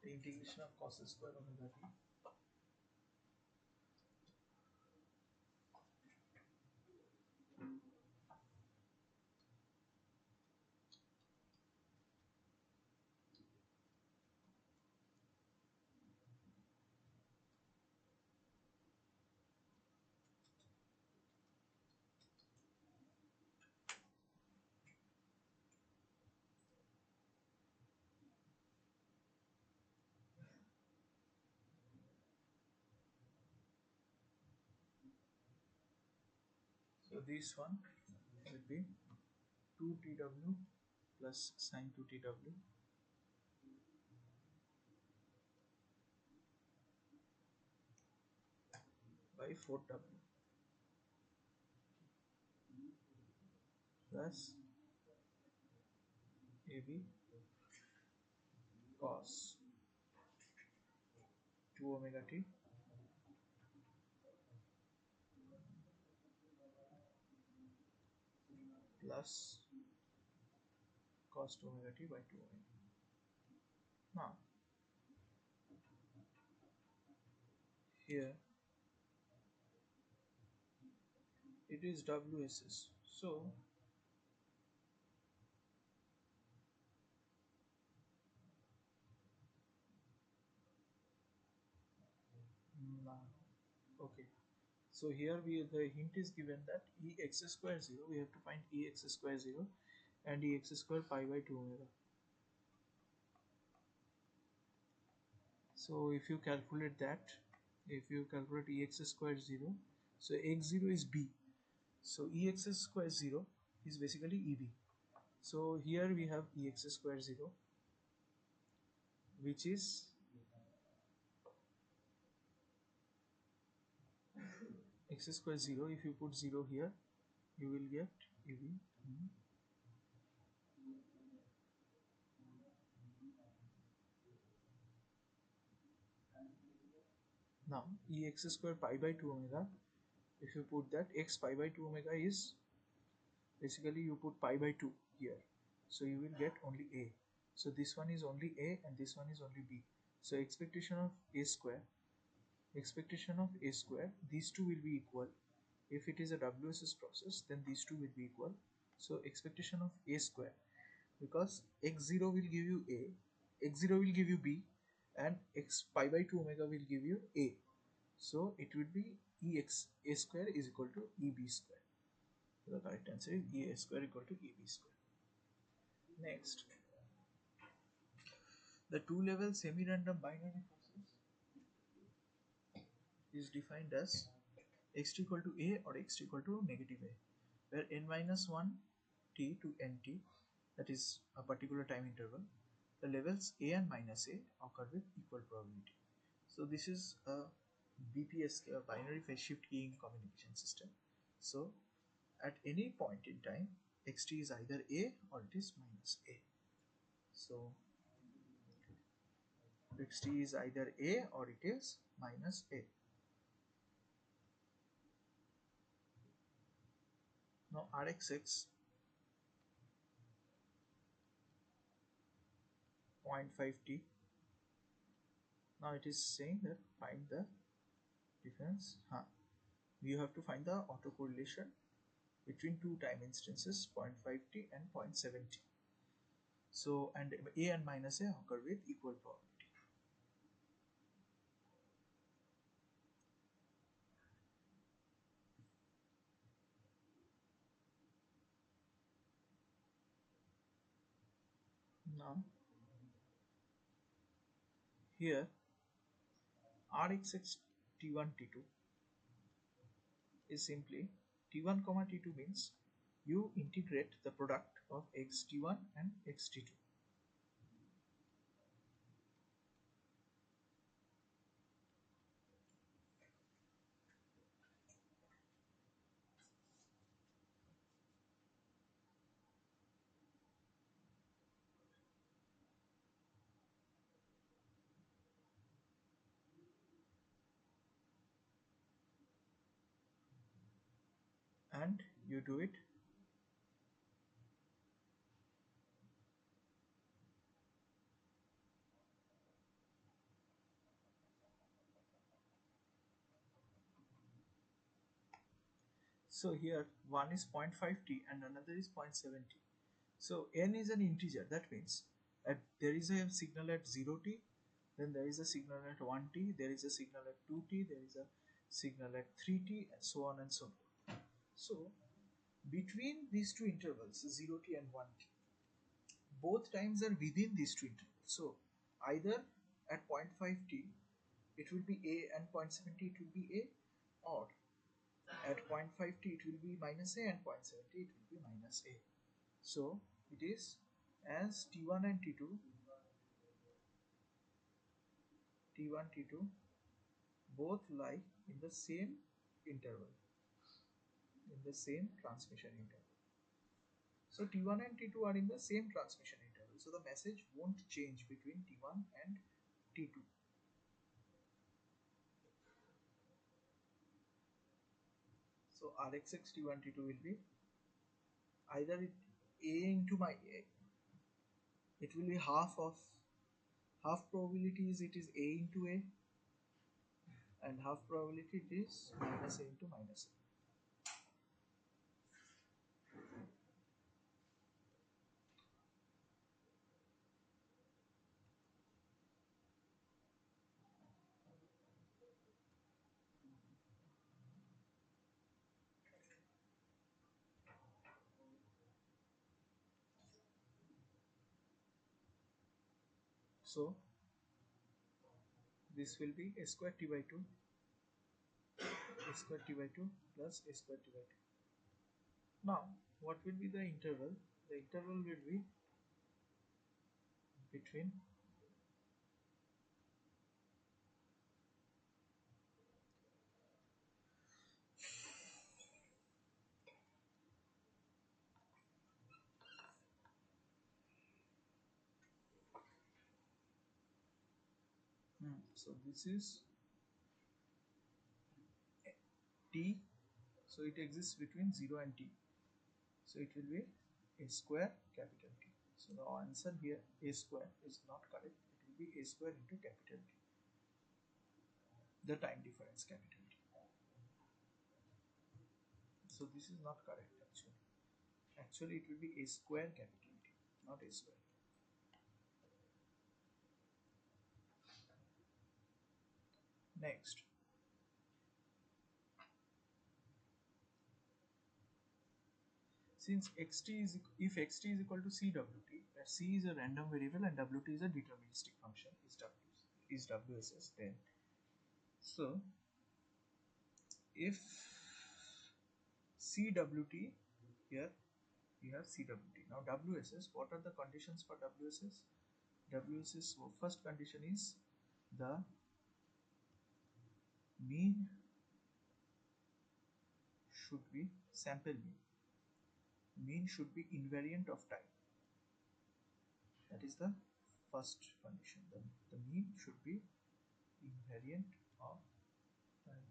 the integration of cos square omega t. So this one will be 2tw plus sine 2tw by 4w plus ab cos 2 omega t plus cos 2 omega t by 2 omega. Now here it is WSS. So now okay. So here the hint is given that ex square 0. We have to find ex square 0 and ex square pi by 2 omega. So if you calculate that, if you calculate ex square 0, so x0 is b. So ex square 0 is basically eb. So here we have ex square 0, which is x square 0. If you put 0 here, you will get eb. Now ex square pi by 2 omega, if you put that, x pi by 2 omega is basically you put pi by 2 here, so you will get only a. So this one is only a and this one is only b. So expectation of a square, these two will be equal. If it is a WSS process, then these two will be equal. So expectation of a square, because x0 will give you a, x0 will give you b, and x pi by 2 omega will give you a. So it would be ex a square is equal to eb square. So the correct answer is e a square equal to eb square. Next, the two-level semi-random binary process is defined as x equal to a or x equal to negative a, where n minus 1 t to nt, that is a particular time interval, the levels a and minus a occur with equal probability. So this is a BPSK, a binary phase shift keying communication system. So at any point in time, xt is either a or it is minus a. So xt is either a or it is minus a. Now Rxx 0.5t. Now it is saying that find the difference. You have to find the autocorrelation between two time instances 0.5t and 0.7t. So and a and minus a occur with equal probability. Now here Rxx t1 t2 is simply t1 comma t2 means you integrate the product of xt1 and xt2. and you do it. So here one is 0.5t and another is 0.7t. So n is an integer. That means there is a signal at 0t, then there is a signal at 1t, there is a signal at 2t, there is a signal at 3t, and so on and so forth. So between these two intervals, 0t and 1t, both times are within these two intervals. So either at 0.5t it will be a and 0.7t it will be a, or at 0.5t it will be minus a and 0.7t it will be minus a. So it is as t1 and t2, t1 t2 both lie in the same interval, in the same transmission interval. So t1 and t2 are in the same transmission interval, so the message won't change between t1 and t2. So rxx t1 t2 will be either a into my a, it will be half probability is it is a into a, and half probability it is minus a into minus a. So this will be a square t by 2, a square t by 2 plus a square t by 2. Now what will be the interval? The interval will be between so this is t, so it exists between 0 and t, so it will be a square capital T. So the answer here a square is not correct, it will be a square into capital T, the time difference capital T. So this is not correct actually. Actually it will be a square capital T, not a square. Next, since xt is if xt is equal to cwt, where c is a random variable and wt is a deterministic function, is wss, then so if cwt, here we have cwt. Now wss, what are the conditions for wss? wss, first condition is the mean should be sample mean should be invariant of time. That is the first condition. The mean should be invariant of time.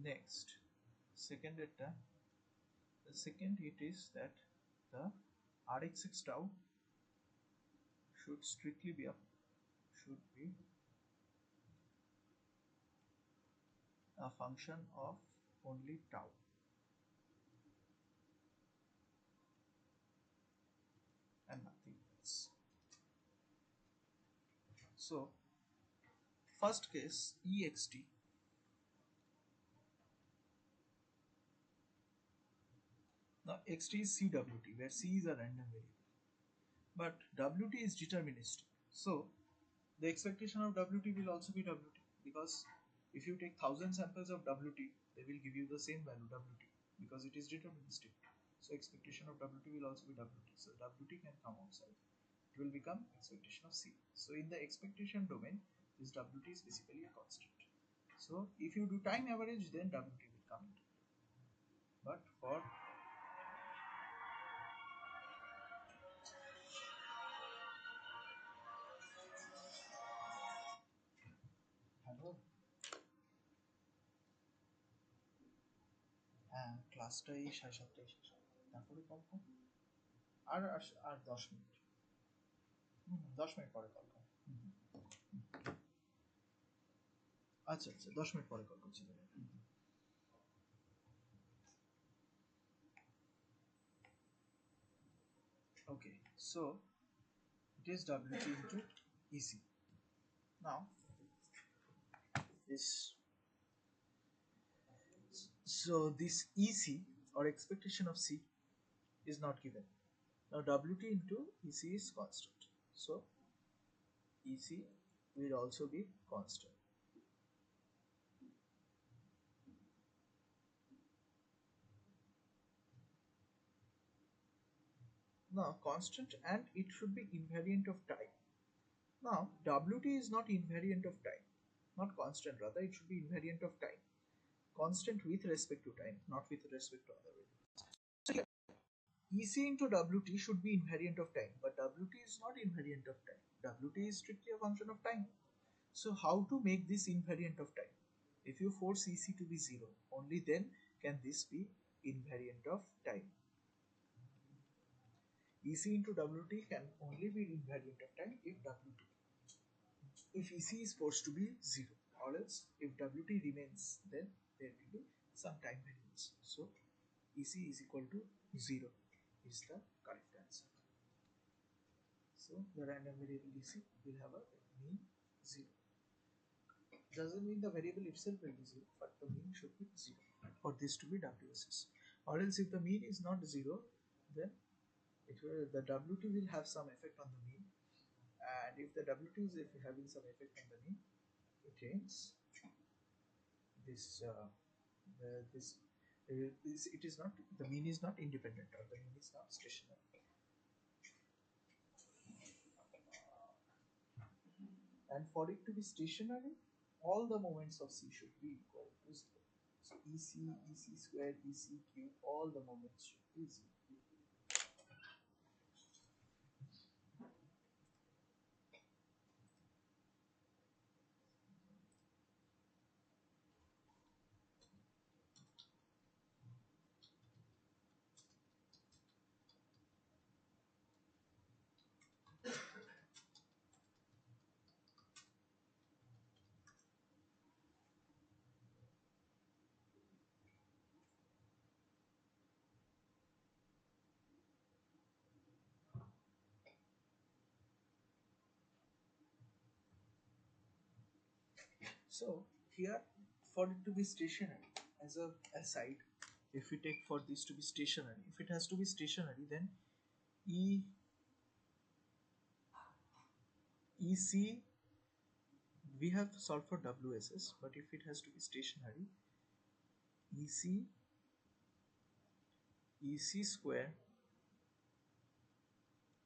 Next, second data, the second it is that the rxx tau should strictly be a function of only tau and nothing else. So first case ext, now xt is cwt, where c is a random variable, but wt is deterministic. So the expectation of wt will also be wt, because if you take 1000 samples of wt, they will give you the same value wt, because it is deterministic. So expectation of wt will also be wt. So wt can come outside, it will become expectation of c. So in the expectation domain, this wt is basically a constant. So if you do time average, then wt will come into play. But for hello, ক্লাসটা এই 7:30 শেষ হবে, তারপরে call করো। আর আর আর 10 minute, 10 minute পরে call করো। আচ্ছা আচ্ছা, 10 মিনিট পরে কল করছি। Okay, so it is WT into EC. Now this, so this EC or expectation of C is not given. Now WT into EC is constant, so EC will also be constant. Now constant, and it should be invariant of time. Now WT is not invariant of time, not constant, rather it should be invariant of time. Constant with respect to time, not with respect to other variables. So here, EC into WT should be invariant of time, but WT is not invariant of time. WT is strictly a function of time. So how to make this invariant of time? If you force EC to be 0, only then can this be invariant of time. EC into WT can only be invariant of time if WT, if EC is forced to be 0, or else if WT remains, then there will be some time variance. So EC is equal to 0 is the correct answer. So the random variable EC will have a mean 0. Doesn't mean the variable itself will be 0, but the mean should be 0 for this to be WSS. Or else if the mean is not 0, then the WT will have some effect on the mean, and if the WT is having some effect on the mean, it ends this it is not, the mean is not independent, or the mean is not stationary. And for it to be stationary, all the moments of C should be equal to 0. So EC, EC square, EC cube, all the moments should be 0. So here, for it to be stationary, as a aside, if we take for this to be stationary, if it has to be stationary, then EC, we have solved for WSS, but if it has to be stationary, EC, EC square,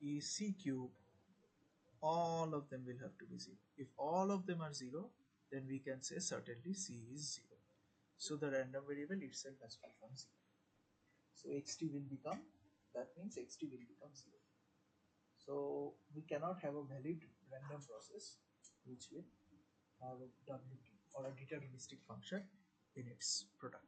EC cube, all of them will have to be 0. If all of them are 0, then we can say certainly C is 0. So the random variable itself has to become 0. So xt will become, that means xt will become 0. So we cannot have a valid random process which will have a WT or a deterministic function in its product.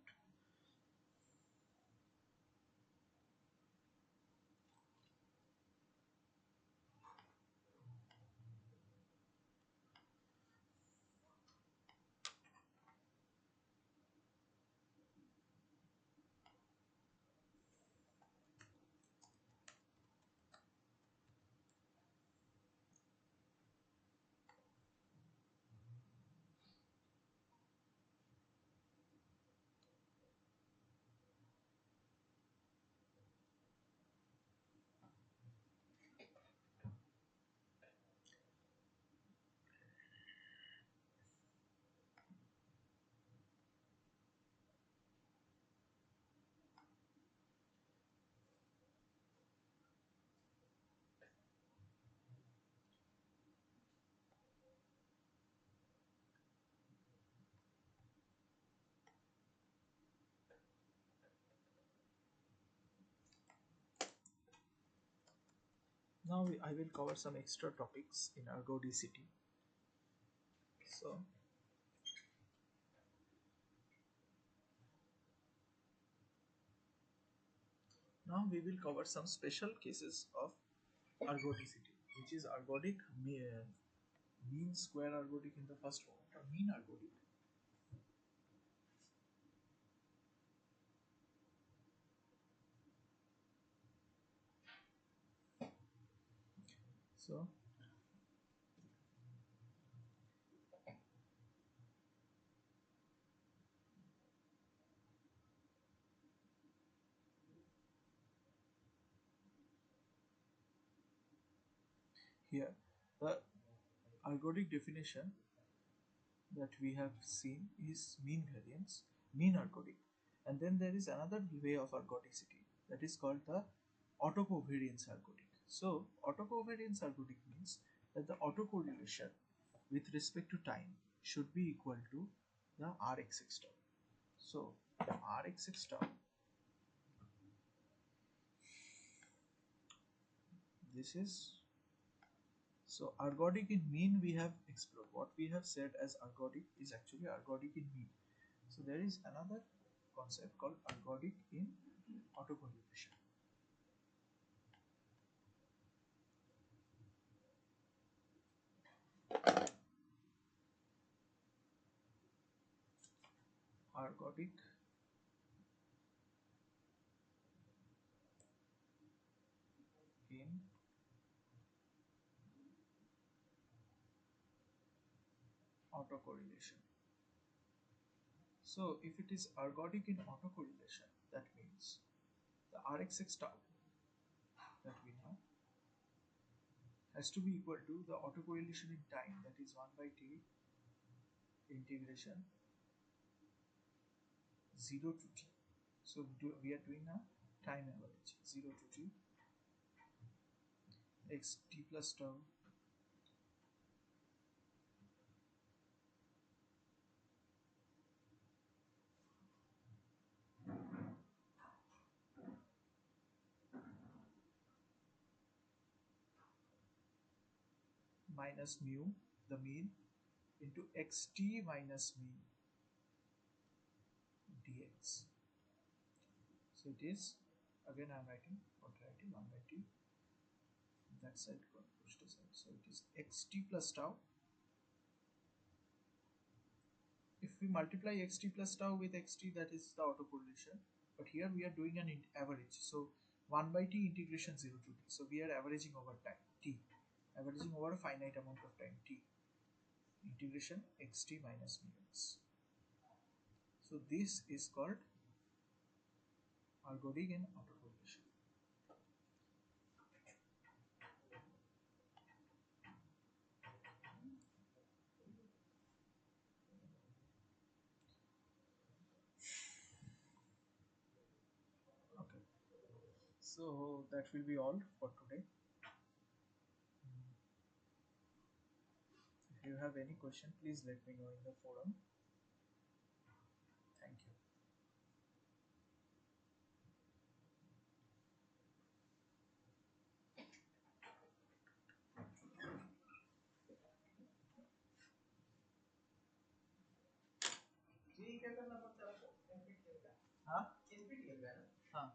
Now I will cover some extra topics in Argo DCT. So, Now we will cover some special cases of ergodicity, which is mean square ergodic in the first form, or mean ergodic. So here the ergodic definition that we have seen is mean variance, mean ergodic. And then there is another way of ergodicity that is called the autocovariance ergodic. So autocovariance ergodic means that the autocorrelation with respect to time should be equal to the Rx tau. So Rx tau, this is, so ergodic in mean we have explored. What we have said as ergodic is actually ergodic in mean. So there is another concept called ergodic in autocorrelation. Ergodic in autocorrelation. So if it is ergodic in autocorrelation, that means the Rx tau that we know has to be equal to the autocorrelation in time, that is 1 by t integration 0 to t. So we are doing a time average 0 to t x t plus tau minus mu, the mean, into xt minus mean dx. So it is, again I am writing, what writing 1 by t, that side got pushed aside. So it is xt plus tau. If we multiply xt plus tau with xt, that is the autocorrelation. But here we are doing an average. So 1 by t integration 0 to t. So we are averaging over time t, averaging over a finite amount of time t, integration xt minus mu x. So this is called ergodic and autocorrelation. Okay, so that will be all for today. If you have any question, please let me know in the forum. Thank you. जी क्या करना पड़ता है आपको nptel का हाँ nptel का है ना हाँ